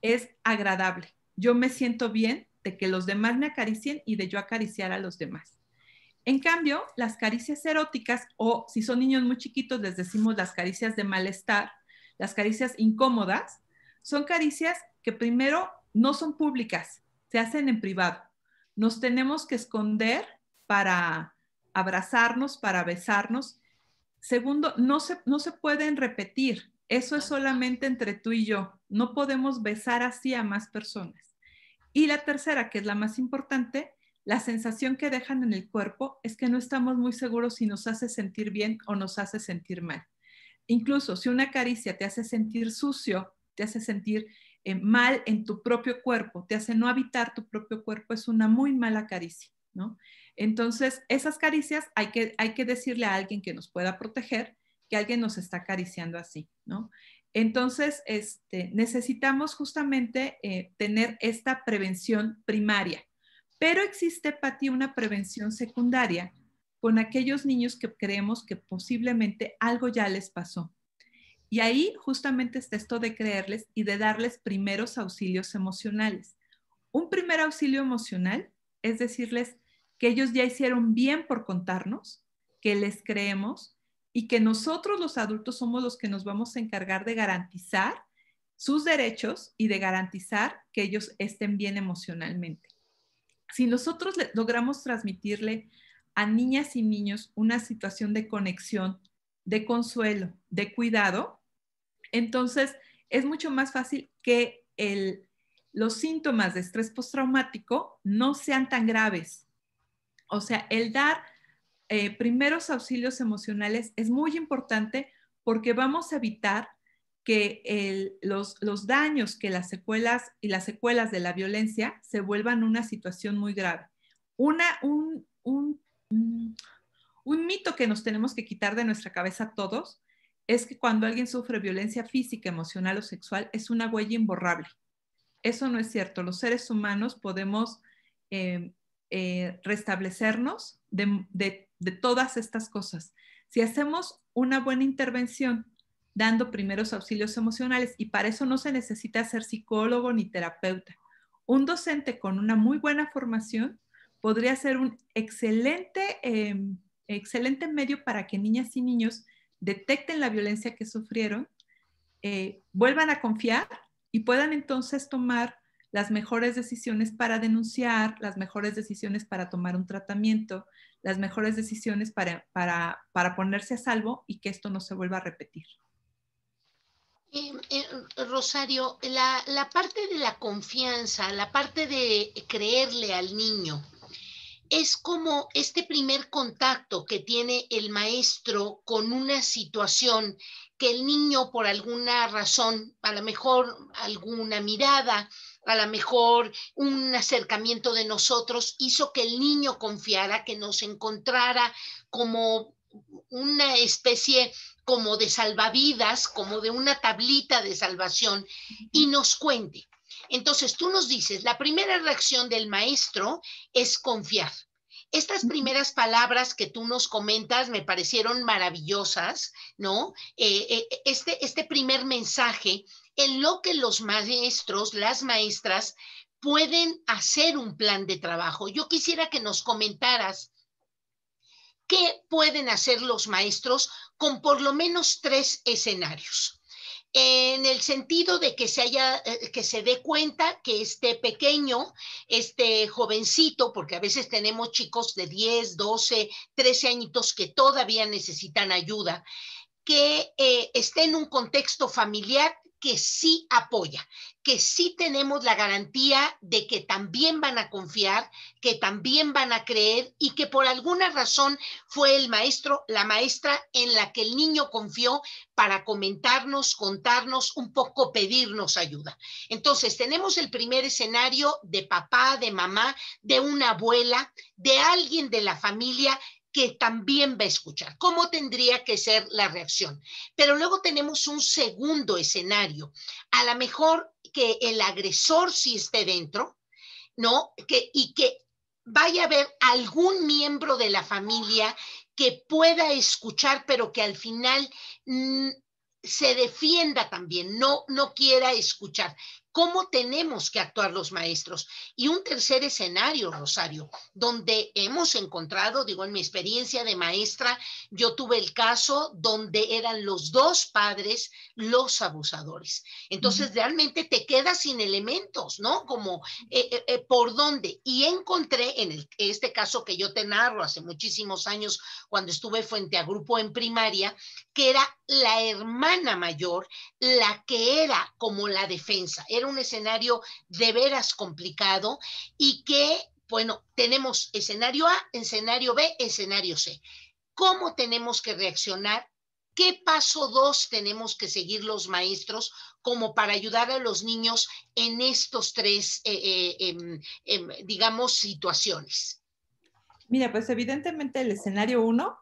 es agradable. Yo me siento bien de que los demás me acaricien y de yo acariciar a los demás. En cambio, las caricias eróticas, o si son niños muy chiquitos, les decimos las caricias de malestar, las caricias incómodas, son caricias que primero no son públicas, se hacen en privado. Nos tenemos que esconder para abrazarnos, para besarnos. Segundo, no se pueden repetir. Eso es solamente entre tú y yo. No podemos besar así a más personas. Y la tercera, que es la más importante, la sensación que dejan en el cuerpo es que no estamos muy seguros si nos hace sentir bien o nos hace sentir mal. Incluso si una caricia te hace sentir sucio, te hace sentir mal en tu propio cuerpo, te hace no habitar tu propio cuerpo, es una muy mala caricia, ¿no? Entonces, esas caricias hay que decirle a alguien que nos pueda proteger que alguien nos está acariciando así, ¿no? Entonces, necesitamos justamente tener esta prevención primaria, pero existe, Pati, una prevención secundaria con aquellos niños que creemos que posiblemente algo ya les pasó. Y ahí justamente está esto de creerles y de darles primeros auxilios emocionales. Un primer auxilio emocional es decirles que ellos ya hicieron bien por contarnos, que les creemos y que nosotros los adultos somos los que nos vamos a encargar de garantizar sus derechos y de garantizar que ellos estén bien emocionalmente. Si nosotros logramos transmitirle a niñas y niños una situación de conexión, de consuelo, de cuidado, entonces es mucho más fácil que los síntomas de estrés postraumático no sean tan graves. O sea, el dar primeros auxilios emocionales es muy importante porque vamos a evitar que los daños que las secuelas y las secuelas de la violencia se vuelvan una situación muy grave. Un mito que nos tenemos que quitar de nuestra cabeza todos es que cuando alguien sufre violencia física, emocional o sexual es una huella imborrable. Eso no es cierto. Los seres humanos podemos restablecernos de todas estas cosas. Si hacemos una buena intervención dando primeros auxilios emocionales, y para eso no se necesita ser psicólogo ni terapeuta, un docente con una muy buena formación podría ser un excelente medio para que niñas y niños detecten la violencia que sufrieron, vuelvan a confiar y puedan entonces tomar las mejores decisiones para denunciar, las mejores decisiones para tomar un tratamiento, las mejores decisiones para ponerse a salvo y que esto no se vuelva a repetir. Rosario, la parte de la confianza, la parte de creerle al niño, es como este primer contacto que tiene el maestro con una situación que el niño por alguna razón, a lo mejor alguna mirada, a lo mejor un acercamiento de nosotros hizo que el niño confiara, que nos encontrara como una especie como de salvavidas, como de una tablita de salvación y nos cuente. Entonces tú nos dices, la primera reacción del maestro es confiar. Estas primeras palabras que tú nos comentas me parecieron maravillosas, ¿no? Este primer mensaje en lo que los maestros, las maestras, pueden hacer un plan de trabajo. Yo quisiera que nos comentaras qué pueden hacer los maestros con por lo menos 3 escenarios. En el sentido de que que se dé cuenta que este pequeño, este jovencito, porque a veces tenemos chicos de 10, 12, 13 añitos que todavía necesitan ayuda, que esté en un contexto familiar que sí apoya, que sí tenemos la garantía de que también van a confiar, que también van a creer y que por alguna razón fue el maestro, la maestra en la que el niño confió para comentarnos, contarnos, un poco pedirnos ayuda. Entonces, tenemos el primer escenario de papá, de mamá, de una abuela, de alguien de la familia que también va a escuchar. ¿Cómo tendría que ser la reacción? Pero luego tenemos un segundo escenario. A lo mejor que el agresor sí esté dentro, ¿no? Y que vaya a haber algún miembro de la familia que pueda escuchar, pero que al final se defienda también, no quiera escuchar. ¿Cómo tenemos que actuar los maestros? Y un tercer escenario, Rosario, donde hemos encontrado, digo, en mi experiencia de maestra, yo tuve el caso donde eran los 2 padres los abusadores. Entonces, realmente te quedas sin elementos, ¿no? Como, ¿por dónde? Y encontré en este caso que yo te narro hace muchísimos años, cuando estuve frente a grupo en primaria, que era la hermana mayor la que era como la defensa. Era un escenario de veras complicado y que, bueno, tenemos escenario A, escenario B, escenario C. ¿Cómo tenemos que reaccionar? ¿Qué paso 2 tenemos que seguir los maestros como para ayudar a los niños en estos 3, digamos, situaciones? Mira, pues evidentemente el escenario 1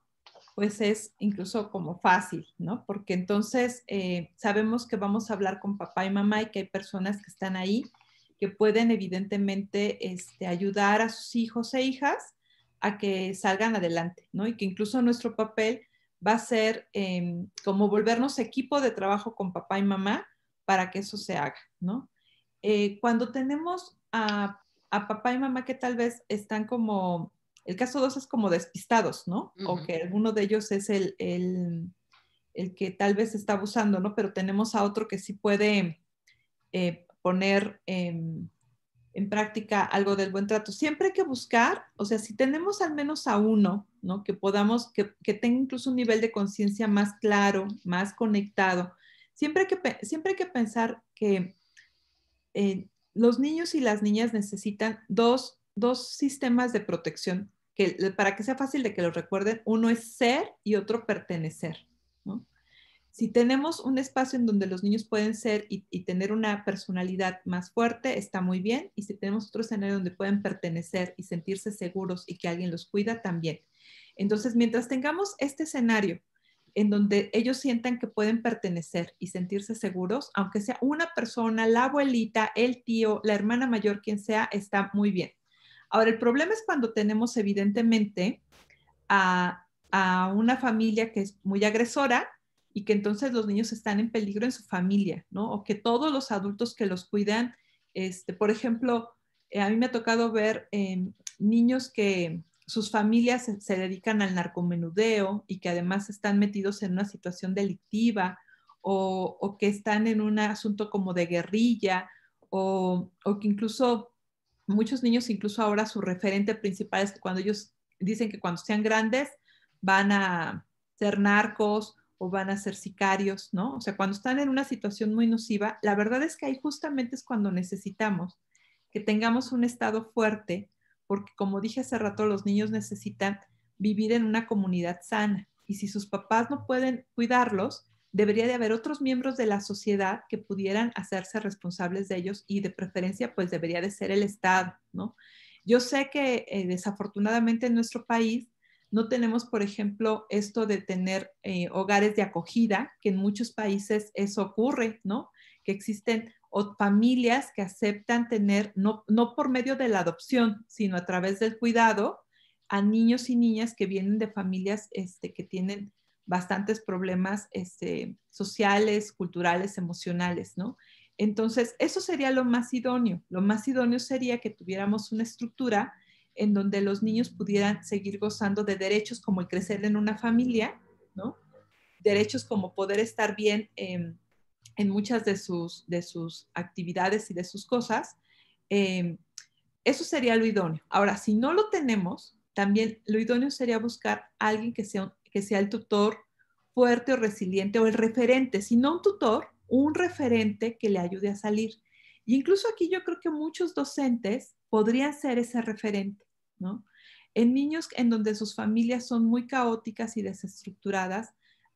pues es incluso como fácil, ¿no? Porque entonces sabemos que vamos a hablar con papá y mamá y que hay personas que están ahí que pueden evidentemente ayudar a sus hijos e hijas a que salgan adelante, ¿no? Y que incluso nuestro papel va a ser como volvernos equipo de trabajo con papá y mamá para que eso se haga, ¿no? Cuando tenemos a papá y mamá que tal vez están como el caso 2 es como despistados, ¿no? O que alguno de ellos es el que tal vez está abusando, ¿no? Pero tenemos a otro que sí puede poner en práctica algo del buen trato. Siempre hay que buscar, o sea, si tenemos al menos a uno, ¿no? Que podamos, que tenga incluso un nivel de conciencia más claro, más conectado. Siempre hay que pensar que los niños y las niñas necesitan dos sistemas de protección para que sea fácil de que los recuerden. Uno es ser y otro pertenecer, ¿no? Si tenemos un espacio en donde los niños pueden ser y tener una personalidad más fuerte, está muy bien. Y si tenemos otro escenario donde pueden pertenecer y sentirse seguros y que alguien los cuida, también. Entonces, mientras tengamos este escenario en donde ellos sientan que pueden pertenecer y sentirse seguros, aunque sea una persona, la abuelita, el tío, la hermana mayor, quien sea, está muy bien. Ahora, el problema es cuando tenemos evidentemente a una familia que es muy agresora y que entonces los niños están en peligro en su familia, ¿no? O que todos los adultos que los cuidan, por ejemplo, a mí me ha tocado ver niños que sus familias se dedican al narcomenudeo y que además están metidos en una situación delictiva o que están en un asunto como de guerrilla o que incluso muchos niños, incluso ahora su referente principal es que cuando ellos dicen que cuando sean grandes van a ser narcos o van a ser sicarios, ¿no? O sea, cuando están en una situación muy nociva, la verdad es que ahí justamente es cuando necesitamos que tengamos un estado fuerte, porque como dije hace rato, los niños necesitan vivir en una comunidad sana y si sus papás no pueden cuidarlos, debería de haber otros miembros de la sociedad que pudieran hacerse responsables de ellos y de preferencia pues debería de ser el Estado, ¿no? Yo sé que desafortunadamente en nuestro país no tenemos, por ejemplo, esto de tener hogares de acogida, que en muchos países eso ocurre, ¿no? Que existen familias que aceptan tener, no por medio de la adopción, sino a través del cuidado, a niños y niñas que vienen de familias que tienen bastantes problemas sociales, culturales, emocionales, ¿no? Entonces, eso sería lo más idóneo. Lo más idóneo sería que tuviéramos una estructura en donde los niños pudieran seguir gozando de derechos como el crecer en una familia, ¿no? Derechos como poder estar bien en muchas de sus actividades y de sus cosas. Eso sería lo idóneo. Ahora, si no lo tenemos, también lo idóneo sería buscar a alguien que sea el tutor fuerte o resiliente o el referente, si no un tutor, un referente que le ayude a salir. Y incluso aquí yo creo que muchos docentes podrían ser ese referente, ¿no? En niños en donde sus familias son muy caóticas y desestructuradas,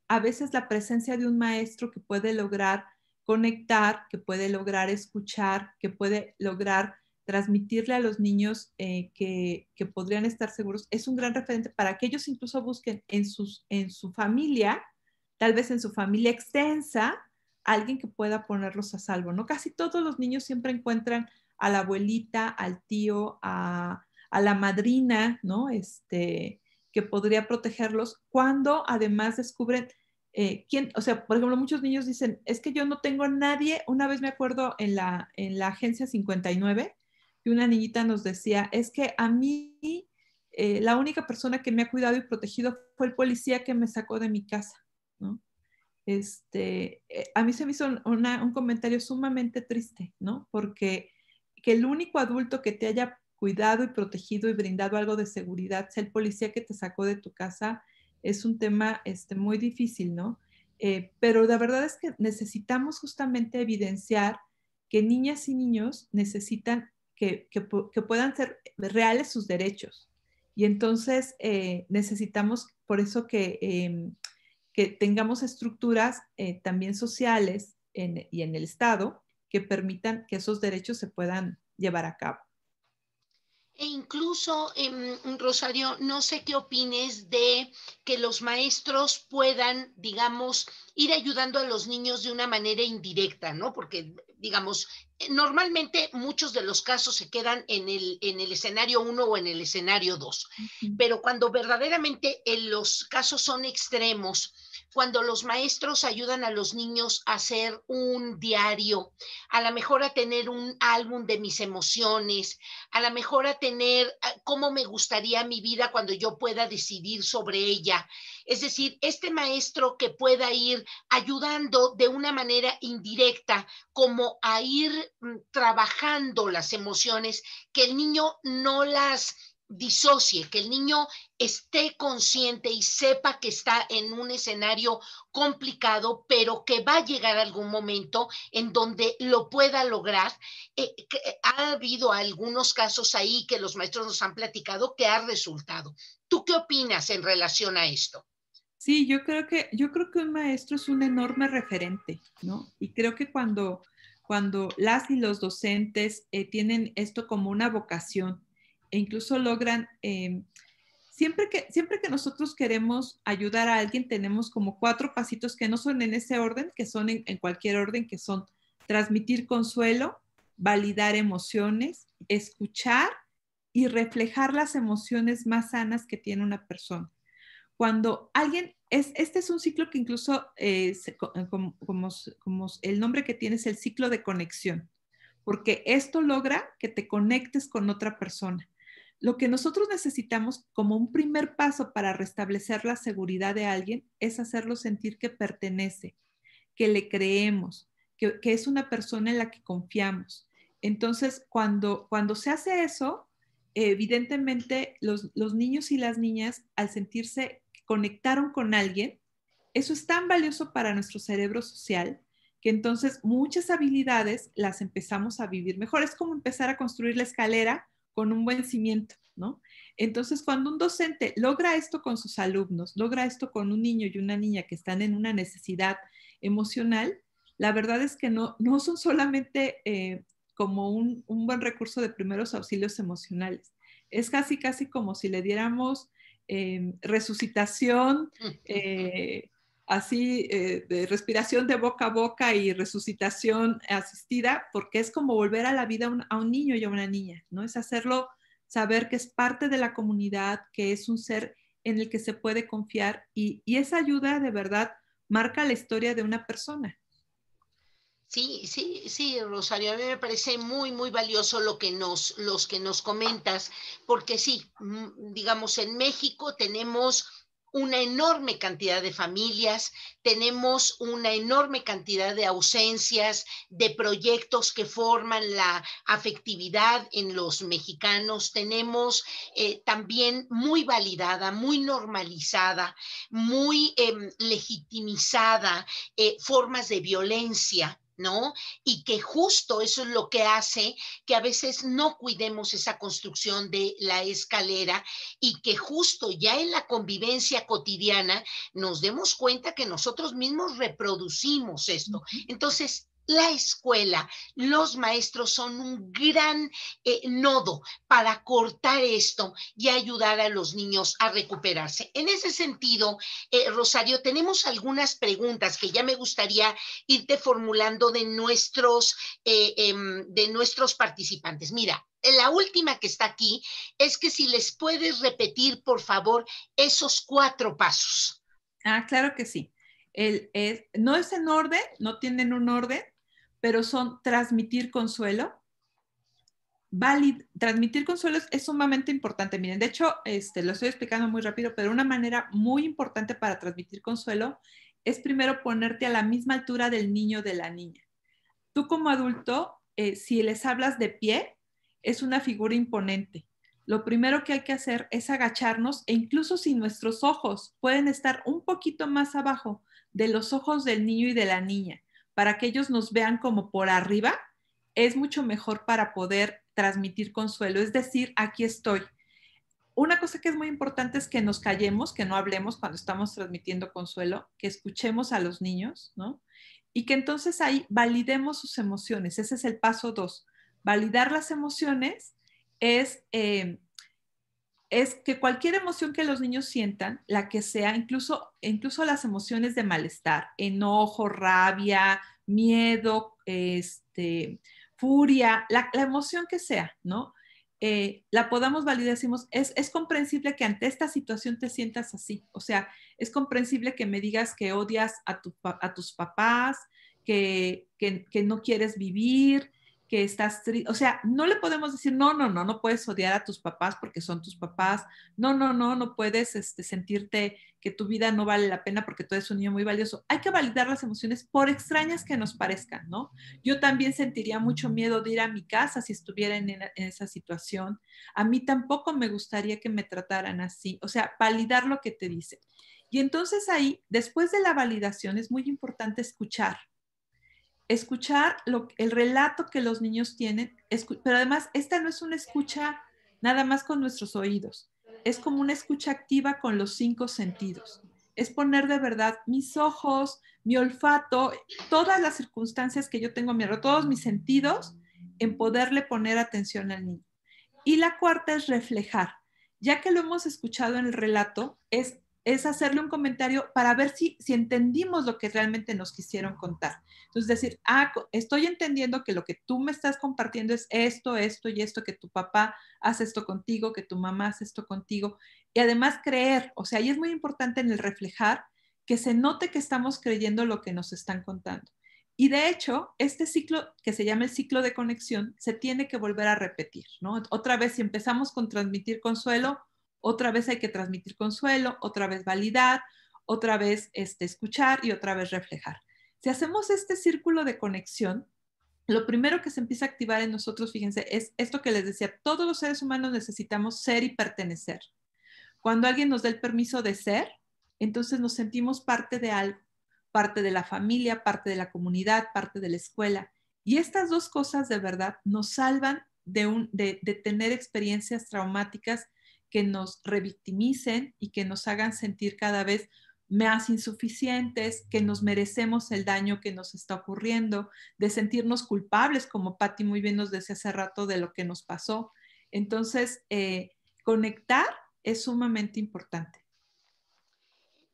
a veces la presencia de un maestro que puede lograr conectar, que puede lograr escuchar, que puede lograr transmitirle a los niños que podrían estar seguros, es un gran referente para que ellos incluso busquen en su familia, tal vez en su familia extensa, alguien que pueda ponerlos a salvo, ¿no? Casi todos los niños siempre encuentran a la abuelita, al tío, a la madrina, ¿no? Que podría protegerlos cuando además descubren quién, o sea, por ejemplo, muchos niños dicen, es que yo no tengo a nadie, una vez me acuerdo en la agencia 59, que una niñita nos decía, es que a mí la única persona que me ha cuidado y protegido fue el policía que me sacó de mi casa, ¿no? A mí se me hizo un comentario sumamente triste, ¿no? Porque que el único adulto que te haya cuidado y protegido y brindado algo de seguridad sea el policía que te sacó de tu casa es un tema muy difícil, ¿no? Pero la verdad es que necesitamos justamente evidenciar que niñas y niños necesitan que puedan ser reales sus derechos. Y entonces necesitamos por eso que tengamos estructuras también sociales y en el Estado que permitan que esos derechos se puedan llevar a cabo. E incluso, Rosario, no sé qué opines de que los maestros puedan, digamos, ir ayudando a los niños de una manera indirecta, ¿no? Porque, digamos, normalmente muchos de los casos se quedan en el escenario 1 o en el escenario 2, pero cuando verdaderamente los casos son extremos, cuando los maestros ayudan a los niños a hacer un diario, a lo mejor a tener un álbum de mis emociones, a lo mejor a tener cómo me gustaría mi vida cuando yo pueda decidir sobre ella. Es decir, este maestro que pueda ir ayudando de una manera indirecta, como a ir trabajando las emociones, que el niño no las disocie, que el niño esté consciente y sepa que está en un escenario complicado, pero que va a llegar algún momento en donde lo pueda lograr. Ha habido algunos casos ahí que los maestros nos han platicado que ha resultado. ¿Tú qué opinas en relación a esto? Sí, yo creo que un maestro es un enorme referente, ¿no? Y creo que cuando las y los docentes tienen esto como una vocación e incluso logran, siempre que nosotros queremos ayudar a alguien, tenemos como 4 pasitos que no son en ese orden, que son en cualquier orden, que son transmitir consuelo, validar emociones, escuchar y reflejar las emociones más sanas que tiene una persona. Cuando alguien, este es un ciclo que incluso, como el nombre que tiene es el ciclo de conexión, porque esto logra que te conectes con otra persona. Lo que nosotros necesitamos como un primer paso para restablecer la seguridad de alguien es hacerlo sentir que pertenece, que le creemos, que es una persona en la que confiamos. Entonces, cuando se hace eso, evidentemente los niños y las niñas, al sentirse que conectaron con alguien, eso es tan valioso para nuestro cerebro social que entonces muchas habilidades las empezamos a vivir mejor. Es como empezar a construir la escalera con un buen cimiento, ¿no? Entonces, cuando un docente logra esto con sus alumnos, logra esto con un niño y una niña que están en una necesidad emocional, la verdad es que no son solamente como un buen recurso de primeros auxilios emocionales. Es casi como si le diéramos resucitación, así de respiración de boca a boca y resucitación asistida, porque es como volver a la vida a un niño y a una niña, ¿no? Es hacerlo saber que es parte de la comunidad, que es un ser en el que se puede confiar y esa ayuda de verdad marca la historia de una persona. Sí, sí, sí, Rosario, a mí me parece muy, muy valioso los que nos comentas, porque sí, digamos, en México tenemos una enorme cantidad de familias, tenemos una enorme cantidad de ausencias, de proyectos que forman la afectividad en los mexicanos, tenemos también muy validada, muy normalizada, muy legitimizada formas de violencia, ¿no? Y que justo eso es lo que hace que a veces no cuidemos esa construcción de la escalera y que justo ya en la convivencia cotidiana nos demos cuenta que nosotros mismos reproducimos esto. Entonces, la escuela, los maestros son un gran nodo para cortar esto y ayudar a los niños a recuperarse. En ese sentido, Rosario, tenemos algunas preguntas que ya me gustaría irte formulando de nuestros participantes. Mira, la última que está aquí es que si les puedes repetir, por favor, esos 4 pasos. Ah, claro que sí. No es en orden, no tienen un orden, pero son transmitir consuelo. Transmitir consuelo es sumamente importante. Miren, de hecho, lo estoy explicando muy rápido, pero una manera muy importante para transmitir consuelo es primero ponerte a la misma altura del niño o de la niña. Tú como adulto, si les hablas de pie, es una figura imponente. Lo primero que hay que hacer es agacharnos e incluso si nuestros ojos pueden estar un poquito más abajo de los ojos del niño y de la niña, para que ellos nos vean como por arriba, es mucho mejor para poder transmitir consuelo. Es decir, aquí estoy. Una cosa que es muy importante es que nos callemos, que no hablemos cuando estamos transmitiendo consuelo, que escuchemos a los niños, ¿no? Y que entonces ahí validemos sus emociones. Ese es el paso 2. Validar las emociones es, es que cualquier emoción que los niños sientan, la que sea, incluso las emociones de malestar, enojo, rabia, miedo, furia, la emoción que sea, ¿no? La podamos validar, decimos, es comprensible que ante esta situación te sientas así, o sea, es comprensible que me digas que odias a tus papás, que no quieres vivir, que estás triste, o sea, no le podemos decir, no puedes odiar a tus papás porque son tus papás, no puedes sentirte que tu vida no vale la pena porque tú eres un niño muy valioso. Hay que validar las emociones por extrañas que nos parezcan, ¿no? Yo también sentiría mucho miedo de ir a mi casa si estuviera en esa situación. A mí tampoco me gustaría que me trataran así, o sea, validar lo que te dicen. Y entonces ahí, después de la validación, es muy importante escuchar el relato que los niños tienen, pero además esta no es una escucha nada más con nuestros oídos, es como una escucha activa con los 5 sentidos. Es poner de verdad mis ojos, mi olfato, todas las circunstancias que yo tengo a mi alrededor, todos mis sentidos, en poderle poner atención al niño. Y la cuarta es reflejar. Ya que lo hemos escuchado en el relato, es es hacerle un comentario para ver si entendimos lo que realmente nos quisieron contar. Entonces decir, estoy entendiendo que lo que tú me estás compartiendo es esto, esto y esto, que tu papá hace esto contigo, que tu mamá hace esto contigo. Y además creer, o sea, y es muy importante en el reflejar que se note que estamos creyendo lo que nos están contando. Y de hecho, este ciclo que se llama el ciclo de conexión se tiene que volver a repetir, ¿no? Otra vez, si empezamos con transmitir consuelo, otra vez hay que transmitir consuelo, otra vez validar, otra vez escuchar y otra vez reflejar. Si hacemos este círculo de conexión, lo primero que se empieza a activar en nosotros, fíjense, es esto que les decía, todos los seres humanos necesitamos ser y pertenecer. Cuando alguien nos da el permiso de ser, entonces nos sentimos parte de algo, parte de la familia, parte de la comunidad, parte de la escuela. Y estas dos cosas de verdad nos salvan de tener experiencias traumáticas que nos revictimicen y que nos hagan sentir cada vez más insuficientes, que nos merecemos el daño que nos está ocurriendo, de sentirnos culpables, como Patti muy bien nos decía hace rato de lo que nos pasó. Entonces, conectar es sumamente importante.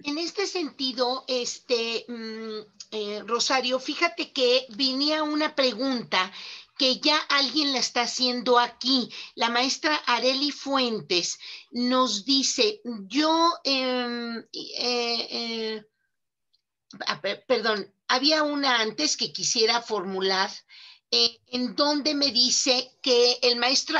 En este sentido, Rosario, fíjate que venía una pregunta que ya alguien la está haciendo aquí. La maestra Areli Fuentes nos dice, perdón, había una antes que quisiera formular, en donde me dice que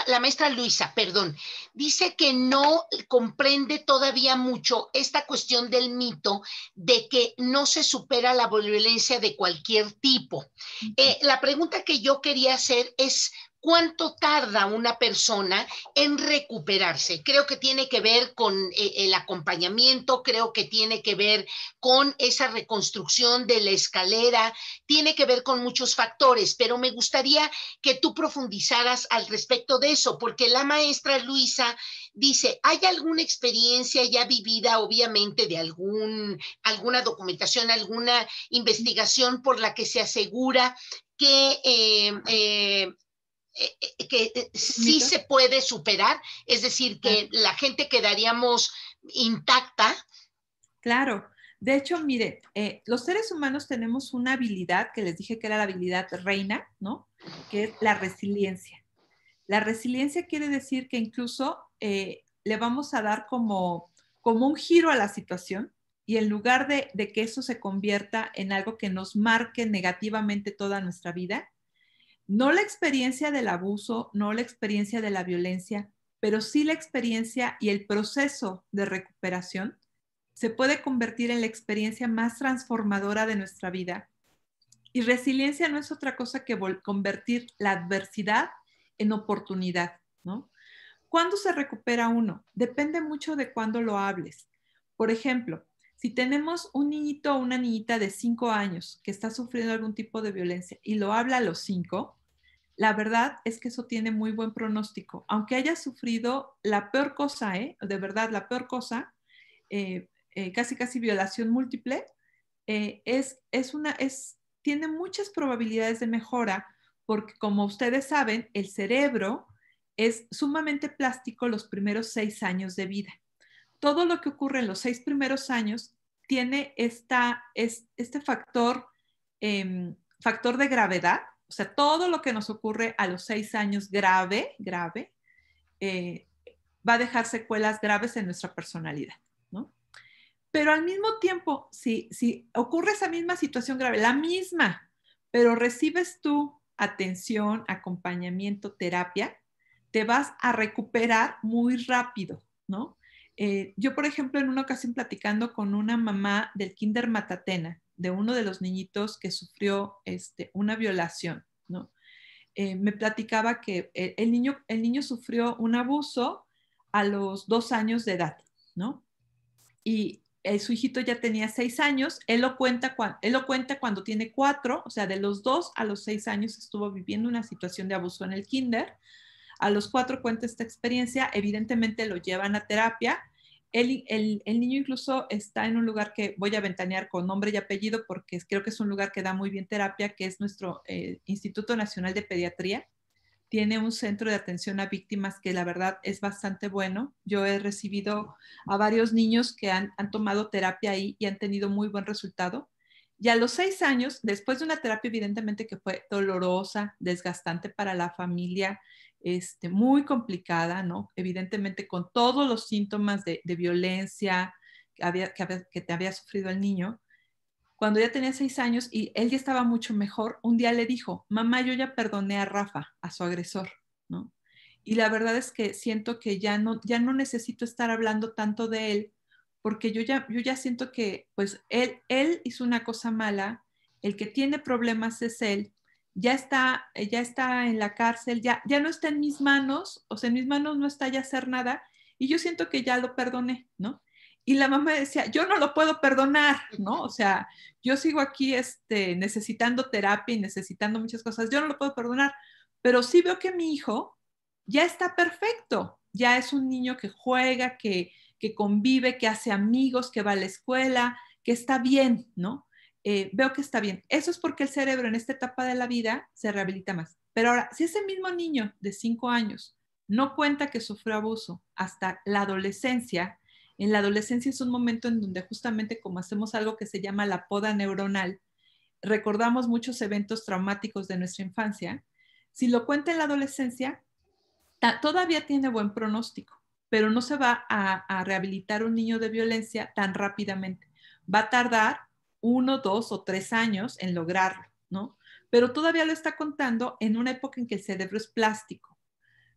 la maestra Luisa, perdón, dice que no comprende todavía mucho esta cuestión del mito de que no se supera la violencia de cualquier tipo. La pregunta que yo quería hacer es, ¿cuánto tarda una persona en recuperarse? Creo que tiene que ver con el acompañamiento, creo que tiene que ver con esa reconstrucción de la escalera, tiene que ver con muchos factores, pero me gustaría que tú profundizaras al respecto de eso, porque la maestra Luisa dice, ¿hay alguna experiencia ya vivida, obviamente, de alguna documentación, alguna investigación por la que se asegura que sí se puede superar, es decir, que la gente quedaríamos intacta? Claro. De hecho, mire, los seres humanos tenemos una habilidad que les dije que era la habilidad reina, ¿no? Que es la resiliencia. La resiliencia quiere decir que incluso le vamos a dar como un giro a la situación y en lugar de que eso se convierta en algo que nos marque negativamente toda nuestra vida, no la experiencia del abuso, no la experiencia de la violencia, pero sí la experiencia y el proceso de recuperación se puede convertir en la experiencia más transformadora de nuestra vida. Y resiliencia no es otra cosa que convertir la adversidad en oportunidad, ¿no? ¿Cuándo se recupera uno? Depende mucho de cuándo lo hables. Por ejemplo, si tenemos un niñito o una niñita de 5 años que está sufriendo algún tipo de violencia y lo habla a los 5, la verdad es que eso tiene muy buen pronóstico. Aunque haya sufrido la peor cosa, de verdad, la peor cosa, casi violación múltiple, tiene muchas probabilidades de mejora porque, como ustedes saben, el cerebro es sumamente plástico los primeros 6 años de vida. Todo lo que ocurre en los 6 primeros años tiene este factor de gravedad, o sea, todo lo que nos ocurre a los 6 años grave, va a dejar secuelas graves en nuestra personalidad, ¿no? Pero al mismo tiempo, si ocurre esa misma situación grave, la misma, pero recibes tú atención, acompañamiento, terapia, te vas a recuperar muy rápido, ¿no? Yo, por ejemplo, en una ocasión platicando con una mamá del Kinder Matatena, de uno de los niñitos que sufrió una violación, ¿no? Me platicaba que el niño sufrió un abuso a los 2 años de edad, ¿no? Y su hijito ya tenía 6 años, él lo cuenta cuando tiene 4, o sea, de los 2 a los 6 años estuvo viviendo una situación de abuso en el kinder. A los 4 cuenta esta experiencia, evidentemente lo llevan a terapia. El niño incluso está en un lugar que voy a ventanear con nombre y apellido porque creo que es un lugar que da muy bien terapia, que es nuestro Instituto Nacional de Pediatría, tiene un centro de atención a víctimas que la verdad es bastante bueno. Yo he recibido a varios niños que han tomado terapia ahí y han tenido muy buen resultado. Y a los 6 años, después de una terapia evidentemente que fue dolorosa, desgastante para la familia, muy complicada, ¿no? Evidentemente con todos los síntomas de violencia que te había sufrido el niño, cuando ya tenía 6 años y él ya estaba mucho mejor, un día le dijo, mamá, yo ya perdoné a Rafa, a su agresor, ¿no? Y la verdad es que siento que ya no necesito estar hablando tanto de él, porque yo ya siento que pues él hizo una cosa mala, el que tiene problemas es él, ya está en la cárcel, ya no está en mis manos, o sea, en mis manos no está ya hacer nada, y yo siento que ya lo perdoné, ¿no? Y la mamá decía, yo no lo puedo perdonar, ¿no? O sea, yo sigo aquí necesitando terapia y necesitando muchas cosas, yo no lo puedo perdonar, pero sí veo que mi hijo ya está perfecto, ya es un niño que juega, que convive, que hace amigos, que va a la escuela, que está bien, ¿no? Veo que está bien. Eso es porque el cerebro en esta etapa de la vida se rehabilita más. Pero ahora, si ese mismo niño de 5 años no cuenta que sufrió abuso hasta la adolescencia, en la adolescencia es un momento en donde justamente como hacemos algo que se llama la poda neuronal, recordamos muchos eventos traumáticos de nuestra infancia. Si lo cuenta en la adolescencia, todavía tiene buen pronóstico, pero no se va a rehabilitar un niño de violencia tan rápidamente. Va a tardar 1, 2 o 3 años en lograrlo, ¿no? Pero todavía lo está contando en una época en que el cerebro es plástico.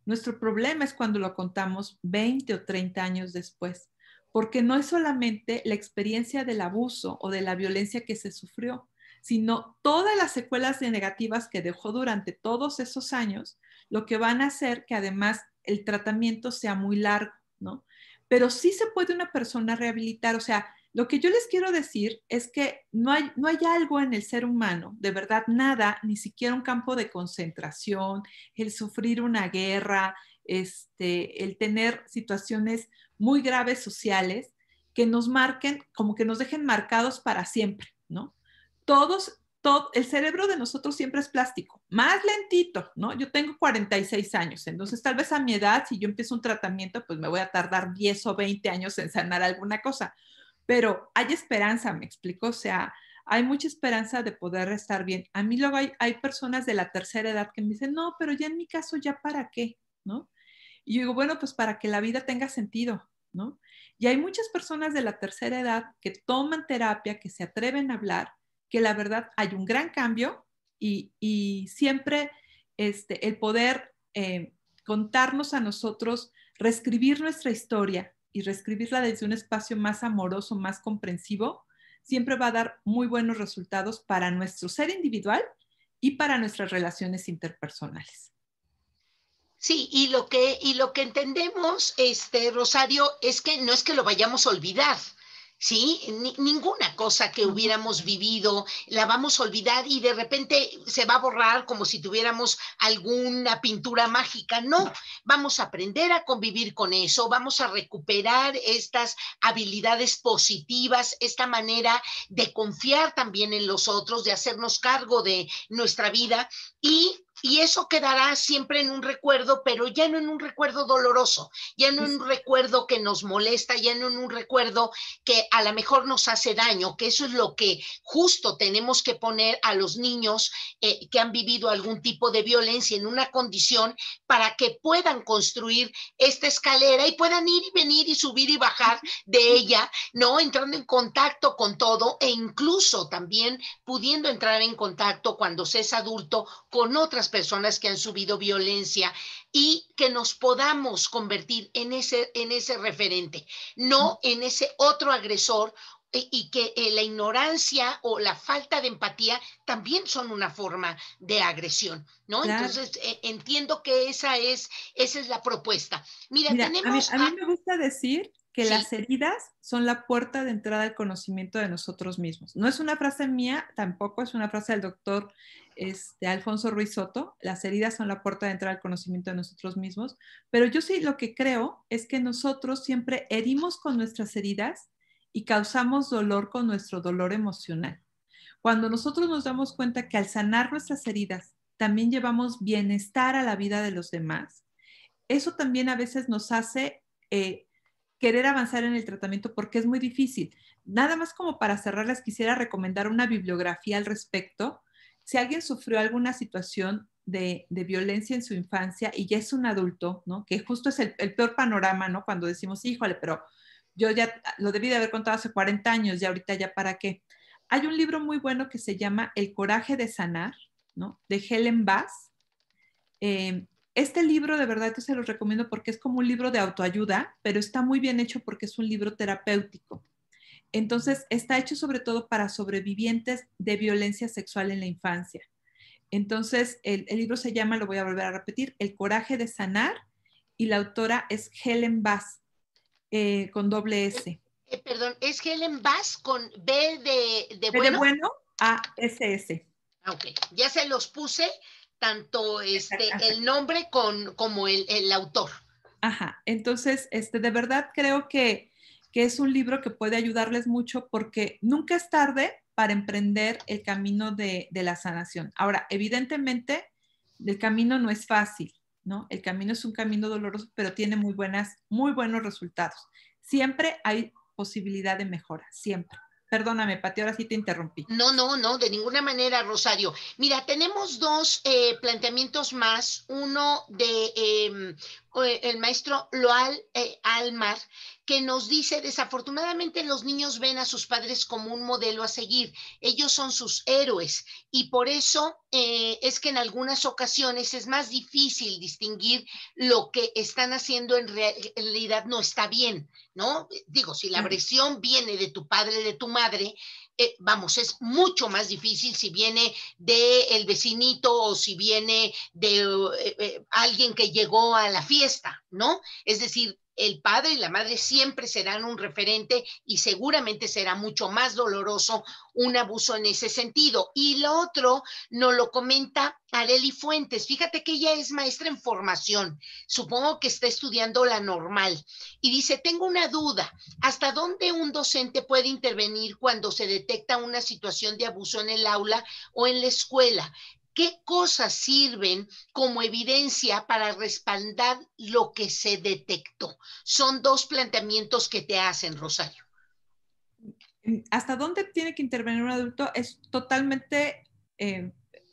Nuestro problema es cuando lo contamos 20 o 30 años después, porque no es solamente la experiencia del abuso o de la violencia que se sufrió, sino todas las secuelas negativas que dejó durante todos esos años, lo que van a hacer que además el tratamiento sea muy largo, ¿no? Pero sí se puede una persona rehabilitar, o sea, lo que yo les quiero decir es que no hay algo en el ser humano, de verdad nada, ni siquiera un campo de concentración, el sufrir una guerra, el tener situaciones muy graves sociales que nos marquen, como que nos dejen marcados para siempre, ¿no? El cerebro de nosotros siempre es plástico, más lentito, ¿no? Yo tengo 46 años, entonces tal vez a mi edad, si yo empiezo un tratamiento, pues me voy a tardar 10 o 20 años en sanar alguna cosa, pero hay esperanza, me explico, o sea, hay mucha esperanza de poder estar bien. A mí luego hay personas de la tercera edad que me dicen, no, pero ya en mi caso, ¿ya para qué? ¿No? Y yo digo, bueno, pues para que la vida tenga sentido, ¿no? Y hay muchas personas de la tercera edad que toman terapia, que se atreven a hablar, que la verdad hay un gran cambio y siempre el poder contarnos a nosotros, reescribir nuestra historia y reescribirla desde un espacio más amoroso, más comprensivo, siempre va a dar muy buenos resultados para nuestro ser individual y para nuestras relaciones interpersonales. Sí, y lo que entendemos, Rosario, es que no es que lo vayamos a olvidar, ¿sí? Ninguna cosa que No, hubiéramos vivido la vamos a olvidar y de repente se va a borrar como si tuviéramos alguna pintura mágica. No, vamos a aprender a convivir con eso, vamos a recuperar estas habilidades positivas, esta manera de confiar también en los otros, de hacernos cargo de nuestra vida y eso quedará siempre en un recuerdo, pero ya no en un recuerdo doloroso, ya no en un recuerdo que nos molesta, ya no en un recuerdo que a lo mejor nos hace daño, que eso es lo que justo tenemos que poner a los niños que han vivido algún tipo de violencia en una condición para que puedan construir esta escalera y puedan ir y venir y subir y bajar de ella, ¿no? Entrando en contacto con todo e incluso también pudiendo entrar en contacto cuando se es adulto con otras personas que han subido violencia y que nos podamos convertir en ese referente, no en ese otro agresor y que la ignorancia o la falta de empatía también son una forma de agresión, ¿no? claro. Entonces, entiendo que esa es la propuesta. Mira, Mira, a mí, tenemos a mí me gusta decir que sí, las heridas son la puerta de entrada al conocimiento de nosotros mismos. No es una frase mía, tampoco es una frase del doctor Alfonso Ruiz Soto. Las heridas son la puerta de entrada al conocimiento de nosotros mismos. Pero yo sí lo que creo es que nosotros siempre herimos con nuestras heridas y causamos dolor con nuestro dolor emocional. Cuando nosotros nos damos cuenta que al sanar nuestras heridas también llevamos bienestar a la vida de los demás. Eso también a veces nos hace querer avanzar en el tratamiento porque es muy difícil. Nada más como para cerrarles, quisiera recomendar una bibliografía al respecto. Si alguien sufrió alguna situación de violencia en su infancia y ya es un adulto, ¿no? Que justo es el peor panorama, ¿no? Cuando decimos, híjole, pero yo ya lo debí de haber contado hace 40 años, ya ahorita ya para qué. Hay un libro muy bueno que se llama El coraje de sanar, ¿no? De Helen Bass. Este libro de verdad que se los recomiendo porque es como un libro de autoayuda, pero está muy bien hecho porque es un libro terapéutico. Entonces, está hecho sobre todo para sobrevivientes de violencia sexual en la infancia. Entonces, el libro se llama, lo voy a volver a repetir, El coraje de sanar, y la autora es Helen Bass, con doble S. Perdón, es Helen Bass con B de B de bueno. bueno, A, S, S. Ok, ya se los puse, tanto el nombre como el autor. Ajá, entonces, de verdad creo que es un libro que puede ayudarles mucho porque nunca es tarde para emprender el camino de la sanación. Ahora, evidentemente, el camino no es fácil, ¿no? El camino es un camino doloroso, pero tiene muy buenos resultados. Siempre hay posibilidad de mejora, siempre. Perdóname, Pati, ahora sí te interrumpí. No, no, no, de ninguna manera, Rosario. Mira, tenemos dos planteamientos más. Uno de el maestro Loal Almar, que nos dice, desafortunadamente los niños ven a sus padres como un modelo a seguir. Ellos son sus héroes y por eso es que en algunas ocasiones es más difícil distinguir lo que están haciendo en realidad no está bien, ¿no? Digo, si la agresión viene de tu padre, de tu madre, vamos, es mucho más difícil si viene del vecinito o si viene de alguien que llegó a la fiesta, ¿no? Es decir, el padre y la madre siempre serán un referente y seguramente será mucho más doloroso un abuso en ese sentido. Y lo otro nos lo comenta Areli Fuentes. Fíjate que ella es maestra en formación. Supongo que está estudiando la normal. Y dice, tengo una duda. ¿Hasta dónde un docente puede intervenir cuando se detecta una situación de abuso en el aula o en la escuela? ¿Qué cosas sirven como evidencia para respaldar lo que se detectó? Son dos planteamientos que te hacen, Rosario. ¿Hasta dónde tiene que intervenir un adulto? Es totalmente,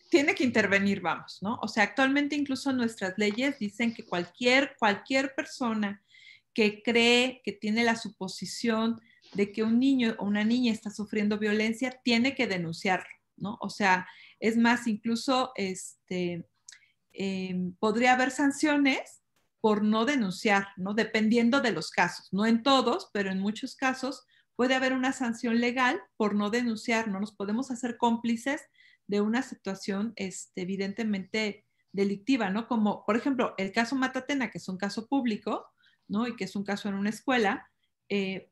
tiene que intervenir, vamos, ¿no? O sea, actualmente incluso nuestras leyes dicen que cualquier persona que cree, que tiene la suposición de que un niño o una niña está sufriendo violencia, tiene que denunciarlo, ¿no? O sea, es más, incluso podría haber sanciones por no denunciar, ¿no? Dependiendo de los casos, no en todos, pero en muchos casos puede haber una sanción legal por no denunciar, no nos podemos hacer cómplices de una situación evidentemente delictiva, ¿no? Como, por ejemplo, el caso Matatena, que es un caso público, ¿no? Y que es un caso en una escuela,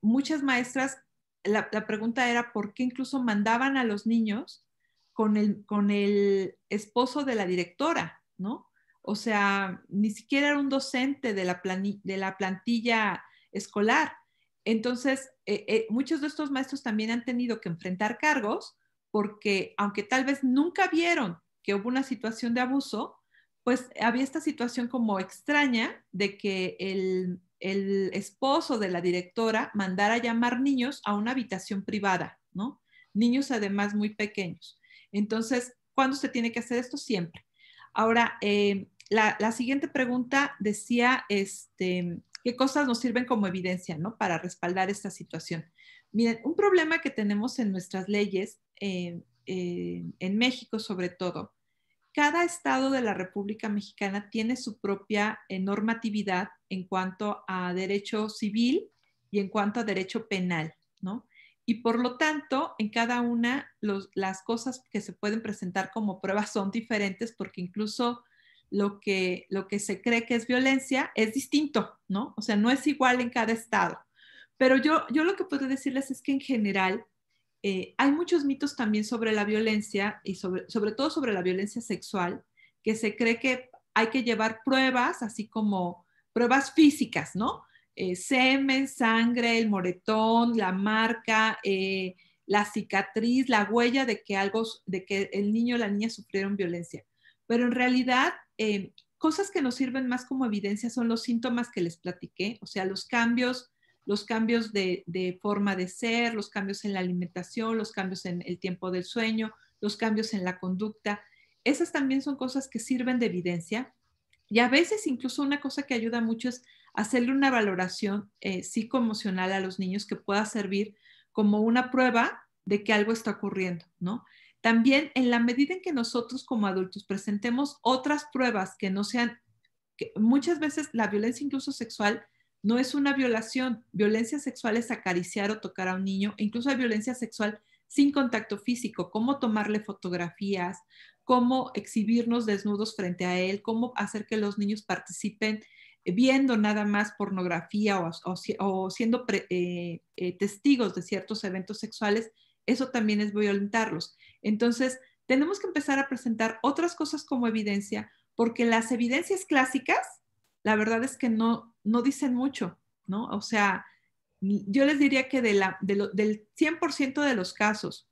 muchas maestras, la pregunta era por qué incluso mandaban a los niños con el esposo de la directora, ¿no? O sea, ni siquiera era un docente de la plantilla escolar. Entonces, muchos de estos maestros también han tenido que enfrentar cargos porque, aunque tal vez nunca vieron que hubo una situación de abuso, pues había esta situación como extraña de que el esposo de la directora mandara a llamar niños a una habitación privada, ¿no? Niños además muy pequeños. Entonces, ¿cuándo se tiene que hacer esto? Siempre. Ahora, la siguiente pregunta decía, ¿qué cosas nos sirven como evidencia, ¿no? Para respaldar esta situación. Miren, un problema que tenemos en nuestras leyes, en México sobre todo, cada estado de la República Mexicana tiene su propia normatividad en cuanto a derecho civil y en cuanto a derecho penal, ¿no? Y por lo tanto, en cada una las cosas que se pueden presentar como pruebas son diferentes porque incluso lo que se cree que es violencia es distinto, ¿no? O sea, no es igual en cada estado. Pero yo lo que puedo decirles es que en general hay muchos mitos también sobre la violencia y sobre todo sobre la violencia sexual, que se cree que hay que llevar pruebas, así como pruebas físicas, ¿no? Semen, sangre, el moretón, la marca, la cicatriz, la huella de que el niño o la niña sufrieron violencia. pero en realidad cosas que nos sirven más como evidencia son los síntomas que les platiqué, o sea, los cambios de forma de ser, los cambios en la alimentación, los cambios en el tiempo del sueño, los cambios en la conducta. Esas también son cosas que sirven de evidencia. Y a veces incluso una cosa que ayuda mucho es hacerle una valoración psicoemocional a los niños que pueda servir como una prueba de que algo está ocurriendo, ¿no? También en la medida en que nosotros como adultos presentemos otras pruebas que no sean, que muchas veces la violencia incluso sexual no es una violación. Violencia sexual es acariciar o tocar a un niño, e incluso hay violencia sexual sin contacto físico, cómo tomarle fotografías, cómo exhibirnos desnudos frente a él, cómo hacer que los niños participen viendo nada más pornografía o siendo testigos de ciertos eventos sexuales. Eso también es violentarlos. Entonces, tenemos que empezar a presentar otras cosas como evidencia, porque las evidencias clásicas, la verdad es que no dicen mucho, ¿no? O sea, yo les diría que del 100% de los casos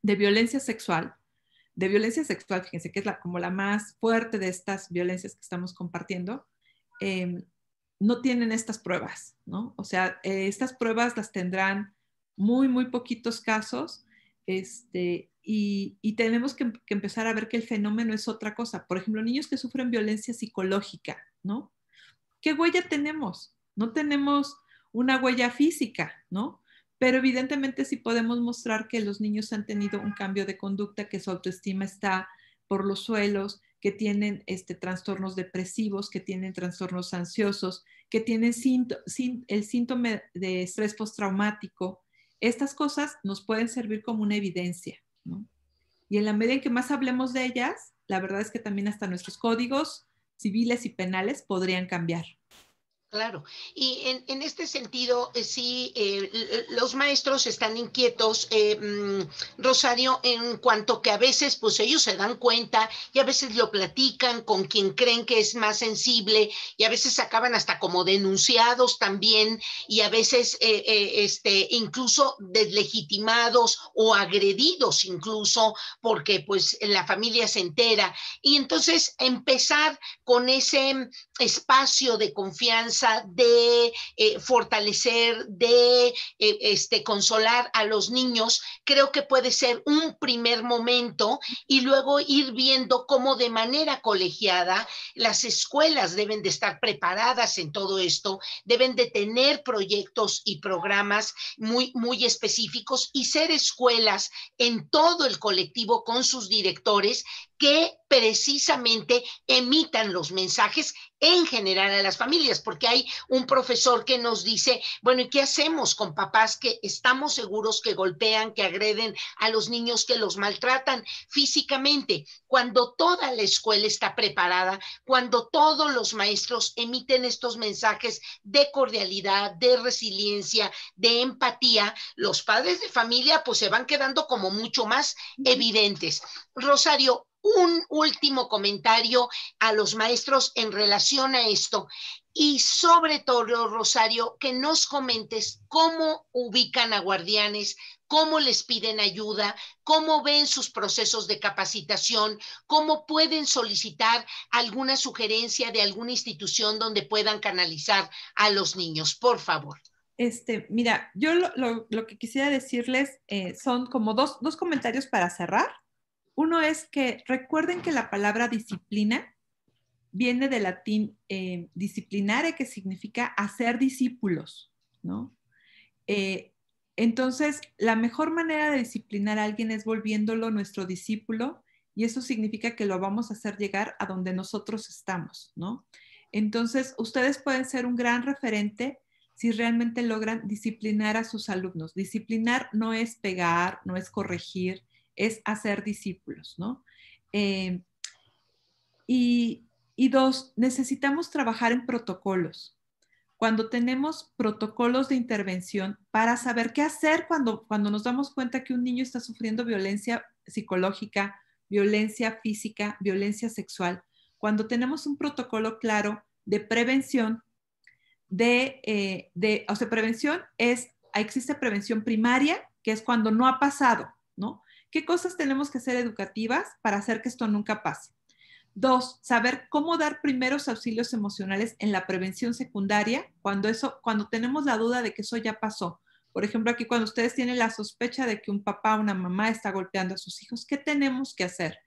de violencia sexual, fíjense que es como la más fuerte de estas violencias que estamos compartiendo, eh, no tienen estas pruebas, ¿no? O sea, estas pruebas las tendrán muy poquitos casos, y tenemos que empezar a ver que el fenómeno es otra cosa. Por ejemplo, niños que sufren violencia psicológica, ¿no? ¿Qué huella tenemos? No tenemos una huella física, ¿no? Pero evidentemente sí podemos mostrar que los niños han tenido un cambio de conducta, que su autoestima está por los suelos, que tienen trastornos depresivos, que tienen trastornos ansiosos, que tienen el síntoma de estrés postraumático. Estas cosas nos pueden servir como una evidencia, ¿no? Y en la medida en que más hablemos de ellas, la verdad es que también hasta nuestros códigos civiles y penales podrían cambiar. Claro, y este sentido, sí, los maestros están inquietos, Rosario, en cuanto que a veces, pues ellos se dan cuenta y a veces lo platican con quien creen que es más sensible y a veces acaban hasta como denunciados también y a veces incluso deslegitimados o agredidos incluso porque pues la familia se entera. Y entonces empezar con ese espacio de confianza, de fortalecer, de consolar a los niños, creo que puede ser un primer momento y luego ir viendo cómo de manera colegiada las escuelas deben de estar preparadas en todo esto, deben de tener proyectos y programas muy específicos y ser escuelas en todo el colectivo con sus directores que precisamente emitan los mensajes en general a las familias, porque hay un profesor que nos dice, bueno, ¿y qué hacemos con papás que estamos seguros que golpean, que agreden a los niños, que los maltratan físicamente? Cuando toda la escuela está preparada, cuando todos los maestros emiten estos mensajes de cordialidad, de resiliencia, de empatía, los padres de familia pues se van quedando como mucho más evidentes. Rosario, un último comentario a los maestros en relación a esto y sobre todo, Rosario, que nos comentes cómo ubican a guardianes, cómo les piden ayuda, cómo ven sus procesos de capacitación, cómo pueden solicitar alguna sugerencia de alguna institución donde puedan canalizar a los niños, por favor. Mira, yo lo que quisiera decirles son como dos comentarios para cerrar. Uno es que recuerden que la palabra disciplina viene del latín disciplinare, que significa hacer discípulos, ¿no? Entonces, la mejor manera de disciplinar a alguien es volviéndolo nuestro discípulo y eso significa que lo vamos a hacer llegar a donde nosotros estamos, ¿no? Entonces, ustedes pueden ser un gran referente si realmente logran disciplinar a sus alumnos. Disciplinar no es pegar, no es corregir, es hacer discípulos, ¿no? Y dos, necesitamos trabajar en protocolos. Cuando tenemos protocolos de intervención para saber qué hacer cuando nos damos cuenta que un niño está sufriendo violencia psicológica, violencia física, violencia sexual, cuando tenemos un protocolo claro de prevención, o sea, prevención existe prevención primaria, que es cuando no ha pasado, ¿no? ¿Qué cosas tenemos que hacer educativas para hacer que esto nunca pase? 2, saber cómo dar primeros auxilios emocionales en la prevención secundaria cuando tenemos la duda de que eso ya pasó. Por ejemplo, aquí cuando ustedes tienen la sospecha de que un papá o una mamá está golpeando a sus hijos, ¿qué tenemos que hacer?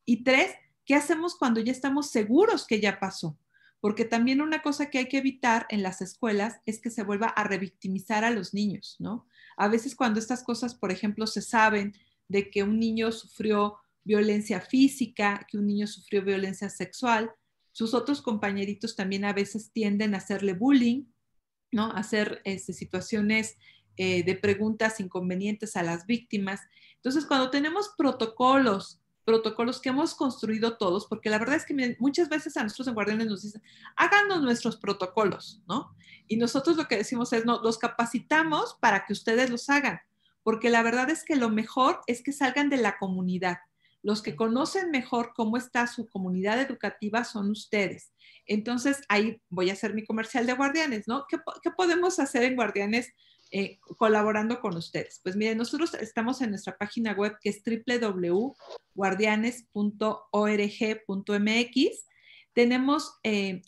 Y 3, ¿qué hacemos cuando ya estamos seguros que ya pasó? Porque también una cosa que hay que evitar en las escuelas es que se vuelva a revictimizar a los niños, ¿no? A veces cuando estas cosas, por ejemplo, se saben de que un niño sufrió violencia física, que un niño sufrió violencia sexual, sus otros compañeritos también a veces tienden a hacerle bullying, ¿no? A hacer situaciones de preguntas inconvenientes a las víctimas. Entonces, cuando tenemos protocolos que hemos construido todos, porque la verdad es que miren, muchas veces a nosotros en Guardianes nos dicen, háganos nuestros protocolos, ¿no? Y nosotros lo que decimos es, no, los capacitamos para que ustedes los hagan, porque la verdad es que lo mejor es que salgan de la comunidad. Los que conocen mejor cómo está su comunidad educativa son ustedes. Entonces, ahí voy a hacer mi comercial de Guardianes, ¿no? ¿Qué podemos hacer en Guardianes colaborando con ustedes? Pues miren, nosotros estamos en nuestra página web que es www.guardianes.org.mx. Tenemos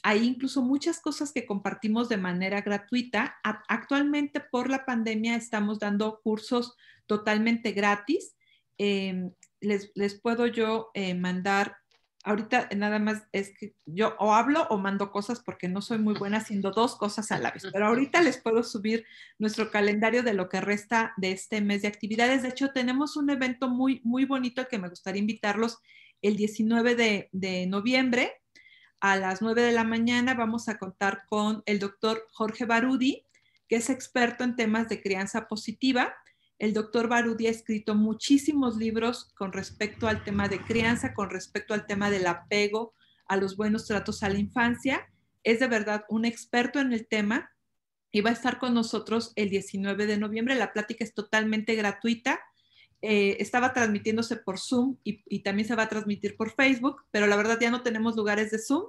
ahí incluso muchas cosas que compartimos de manera gratuita. Actualmente por la pandemia estamos dando cursos totalmente gratis. Les puedo yo mandar, ahorita nada más es que yo o hablo o mando cosas porque no soy muy buena haciendo dos cosas a la vez, pero ahorita les puedo subir nuestro calendario de lo que resta de este mes de actividades. De hecho, tenemos un evento muy, muy bonito que me gustaría invitarlos el 19 de noviembre a las 9 de la mañana. Vamos a contar con el doctor Jorge Barudi, que es experto en temas de crianza positiva. El doctor Barudi ha escrito muchísimos libros con respecto al tema de crianza, con respecto al tema del apego, a los buenos tratos a la infancia. Es de verdad un experto en el tema y va a estar con nosotros el 19 de noviembre. La plática es totalmente gratuita. Estaba transmitiéndose por Zoom y también se va a transmitir por Facebook, pero la verdad ya no tenemos lugares de Zoom,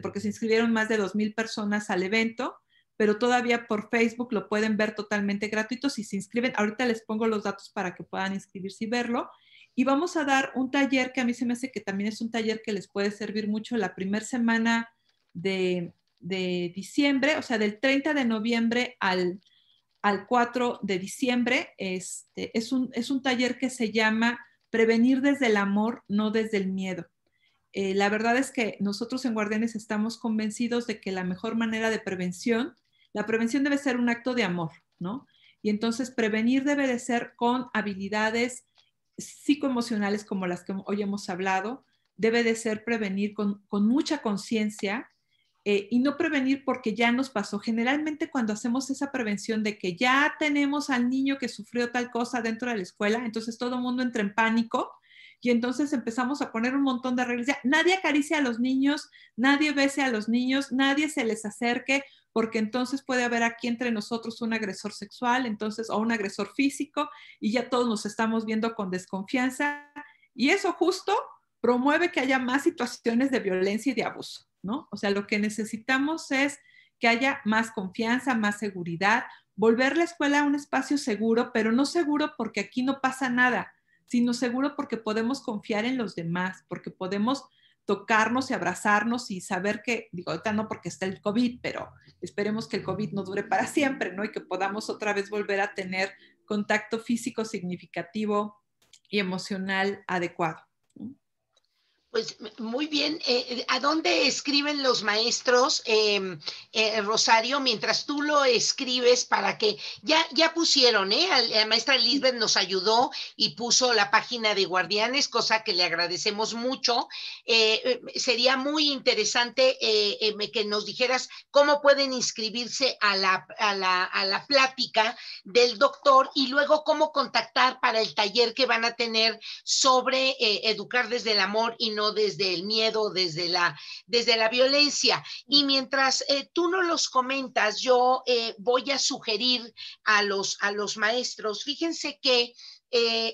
porque se inscribieron más de 2,000 personas al evento, pero todavía por Facebook lo pueden ver totalmente gratuito si se inscriben. Ahorita les pongo los datos para que puedan inscribirse y verlo. Y vamos a dar un taller que a mí se me hace que también es un taller que les puede servir mucho la primera semana de diciembre, o sea, del 30 de noviembre al 4 de diciembre. Es un taller que se llama Prevenir desde el amor, no desde el miedo. La verdad es que nosotros en Guardianes estamos convencidos de que la mejor manera de prevención, la prevención debe ser un acto de amor, ¿no? Y entonces prevenir debe de ser con habilidades psicoemocionales como las que hoy hemos hablado, debe de ser prevenir con mucha conciencia, y no prevenir porque ya nos pasó. Generalmente cuando hacemos esa prevención de que ya tenemos al niño que sufrió tal cosa dentro de la escuela, entonces todo el mundo entra en pánico y entonces empezamos a poner un montón de reglas. Ya, nadie acaricia a los niños, nadie bese a los niños, nadie se les acerque, porque entonces puede haber aquí entre nosotros un agresor sexual, entonces, o un agresor físico, y ya todos nos estamos viendo con desconfianza. Y eso justo promueve que haya más situaciones de violencia y de abuso, ¿no? O sea, lo que necesitamos es que haya más confianza, más seguridad, volver la escuela a un espacio seguro, pero no seguro porque aquí no pasa nada, sino seguro porque podemos confiar en los demás, porque podemos tocarnos y abrazarnos y saber que, digo, ahorita no porque está el COVID, pero esperemos que el COVID no dure para siempre, ¿no? Y que podamos otra vez volver a tener contacto físico significativo y emocional adecuado, ¿no? Pues muy bien. ¿A dónde escriben los maestros, Rosario, mientras tú lo escribes para que ya pusieron, la maestra Lisbeth nos ayudó y puso la página de Guardianes, cosa que le agradecemos mucho. Sería muy interesante que nos dijeras cómo pueden inscribirse a la plática del doctor y luego cómo contactar para el taller que van a tener sobre educar desde el amor y no desde el miedo, desde la violencia. Y mientras tú no los comentas, yo voy a sugerir a los maestros, fíjense que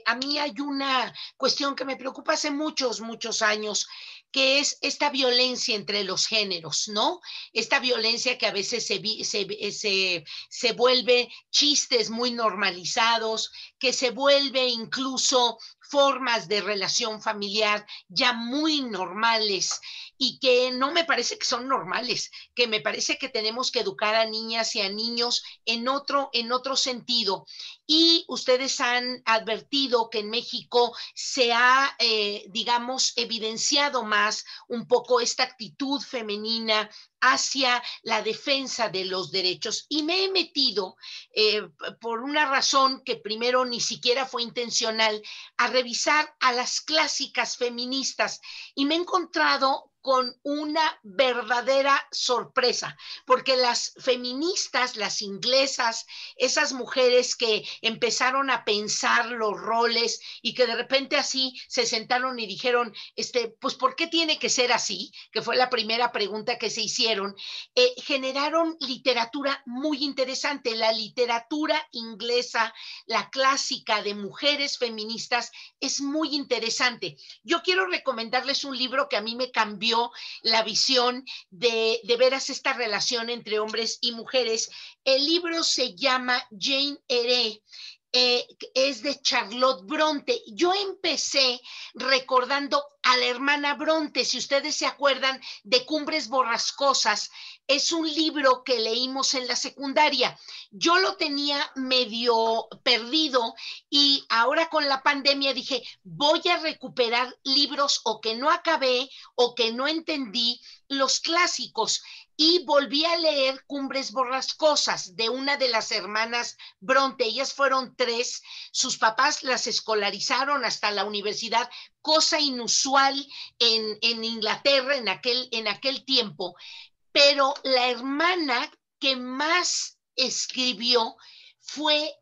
a mí hay una cuestión que me preocupa hace muchos años, que es esta violencia entre los géneros, ¿no? Esta violencia que a veces se vuelve chistes muy normalizados, que se vuelve incluso formas de relación familiar ya muy normales y que no me parece que son normales, que me parece que tenemos que educar a niñas y a niños en otro sentido. Y ustedes han advertido que en México se ha, digamos, evidenciado más un poco esta actitud femenina hacia la defensa de los derechos. Y me he metido, por una razón que primero ni siquiera fue intencional, a revisar a las clásicas feministas y me he encontrado con una verdadera sorpresa, porque las feministas, las inglesas, esas mujeres que empezaron a pensar los roles y que de repente así se sentaron y dijeron, pues, ¿por qué tiene que ser así? Que fue la primera pregunta que se hicieron, generaron literatura muy interesante. La literatura inglesa, la clásica de mujeres feministas, es muy interesante. Yo quiero recomendarles un libro que a mí me cambió la visión de veras esta relación entre hombres y mujeres. El libro se llama Jane Eyre. Es de Charlotte Bronte. Yo empecé recordando a la hermana Bronte, si ustedes se acuerdan de Cumbres Borrascosas, es un libro que leímos en la secundaria. Yo lo tenía medio perdido y ahora con la pandemia dije, voy a recuperar libros o que no acabé o que no entendí, los clásicos. Y volví a leer Cumbres Borrascosas de una de las hermanas Bronte. Ellas fueron tres, sus papás las escolarizaron hasta la universidad, cosa inusual en Inglaterra en aquel tiempo. Pero la hermana que más escribió fue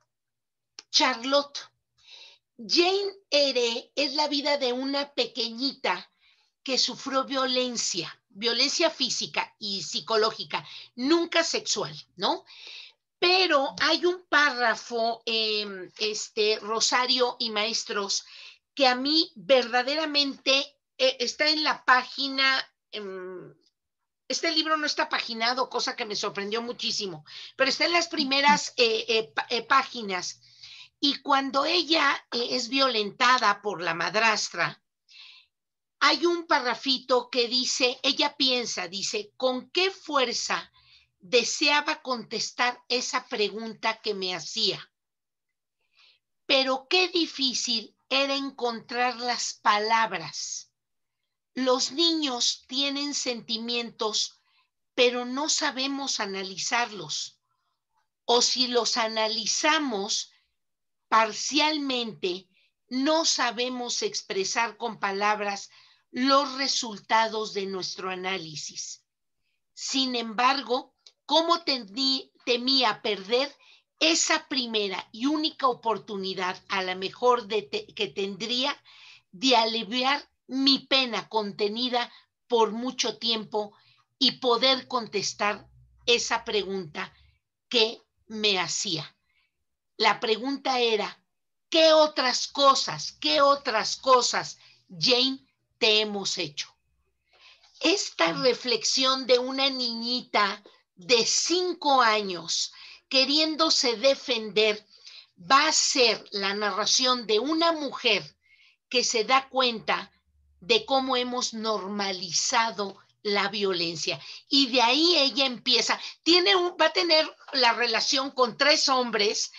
Charlotte. Jane Eyre es la vida de una pequeñita que sufrió violencia física y psicológica, nunca sexual, ¿no? Pero hay un párrafo, Rosario y maestros, que a mí verdaderamente está en la página, este libro no está paginado, cosa que me sorprendió muchísimo, pero está en las primeras páginas. Y cuando ella es violentada por la madrastra, hay un parrafito que dice, ella piensa, dice, ¿con qué fuerza deseaba contestar esa pregunta que me hacía? Pero qué difícil era encontrar las palabras. Los niños tienen sentimientos, pero no sabemos analizarlos. O si los analizamos parcialmente, no sabemos expresar con palabras los resultados de nuestro análisis. Sin embargo, ¿cómo temía perder esa primera y única oportunidad, a la mejor que tendría, de aliviar mi pena contenida por mucho tiempo y poder contestar esa pregunta que me hacía? La pregunta era, qué otras cosas, Jane, te hemos hecho? Esta reflexión de una niñita de 5 años queriéndose defender va a ser la narración de una mujer que se da cuenta de cómo hemos normalizado la violencia. Y de ahí ella empieza, va a tener la relación con 3 hombres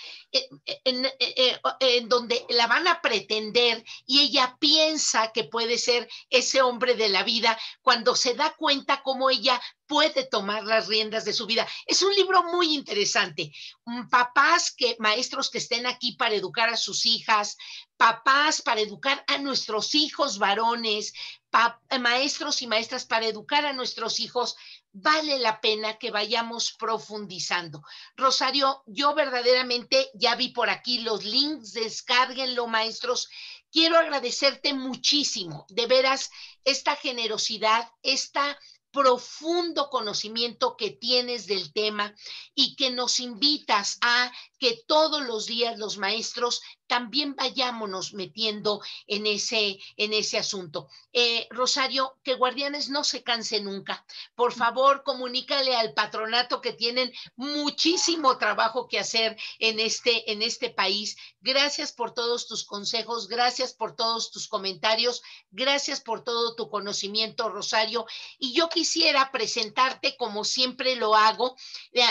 en donde la van a pretender y ella piensa que puede ser ese hombre de la vida cuando se da cuenta cómo ella puede tomar las riendas de su vida. Es un libro muy interesante. Maestros que estén aquí para educar a sus hijas, papás para educar a nuestros hijos varones, maestros y maestras para educar a nuestros hijos, vale la pena que vayamos profundizando. Rosario, yo verdaderamente ya vi por aquí los links, descárguenlo, maestros. Quiero agradecerte muchísimo, de veras, esta generosidad, esta profundo conocimiento que tienes del tema y que nos invitas a que todos los días los maestros también vayámonos metiendo en ese asunto. Rosario, que Guardianes no se canse nunca. Por favor, comunícale al patronato que tienen muchísimo trabajo que hacer en este país. Gracias por todos tus consejos, gracias por todos tus comentarios, gracias por todo tu conocimiento, Rosario. Y yo quisiera presentarte, como siempre lo hago,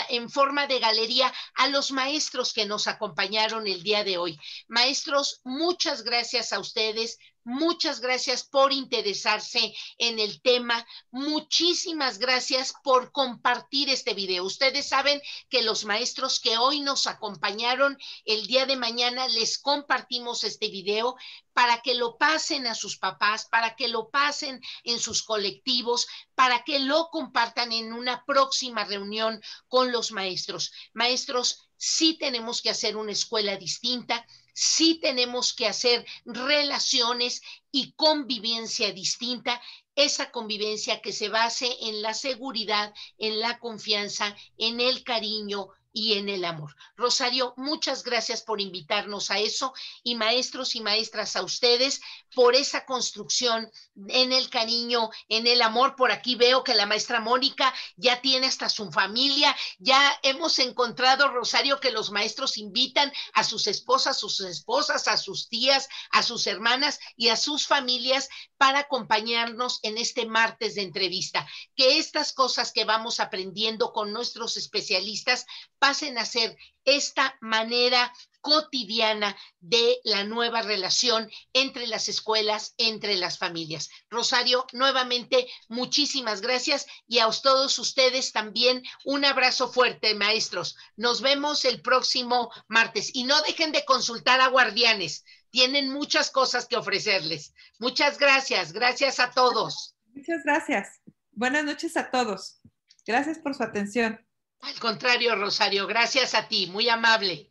en forma de galería, a los maestros que nos acompañaron el día de hoy. Maestros, muchas gracias a ustedes. Muchas gracias por interesarse en el tema. Muchísimas gracias por compartir este video. Ustedes saben que los maestros que hoy nos acompañaron, el día de mañana les compartimos este video para que lo pasen a sus papás, para que lo pasen en sus colectivos, para que lo compartan en una próxima reunión con los maestros. Maestros, sí tenemos que hacer una escuela distinta, sí tenemos que hacer relaciones y convivencia distinta, esa convivencia que se base en la seguridad, en la confianza, en el cariño y en el amor. Rosario, muchas gracias por invitarnos a eso, y maestros y maestras, a ustedes por esa construcción en el cariño, en el amor. Por aquí veo que la maestra Mónica ya tiene hasta su familia. Ya hemos encontrado, Rosario, que los maestros invitan a sus esposas, a sus tías, a sus hermanas y a sus familias para acompañarnos en este martes de entrevista. Que estas cosas que vamos aprendiendo con nuestros especialistas pasen a ser esta manera cotidiana de la nueva relación entre las escuelas, entre las familias. Rosario, nuevamente, muchísimas gracias, y a todos ustedes también un abrazo fuerte, maestros. Nos vemos el próximo martes, y no dejen de consultar a Guardianes. Tienen muchas cosas que ofrecerles. Muchas gracias. Gracias a todos. Muchas gracias. Buenas noches a todos. Gracias por su atención. Al contrario, Rosario, gracias a ti. Muy amable.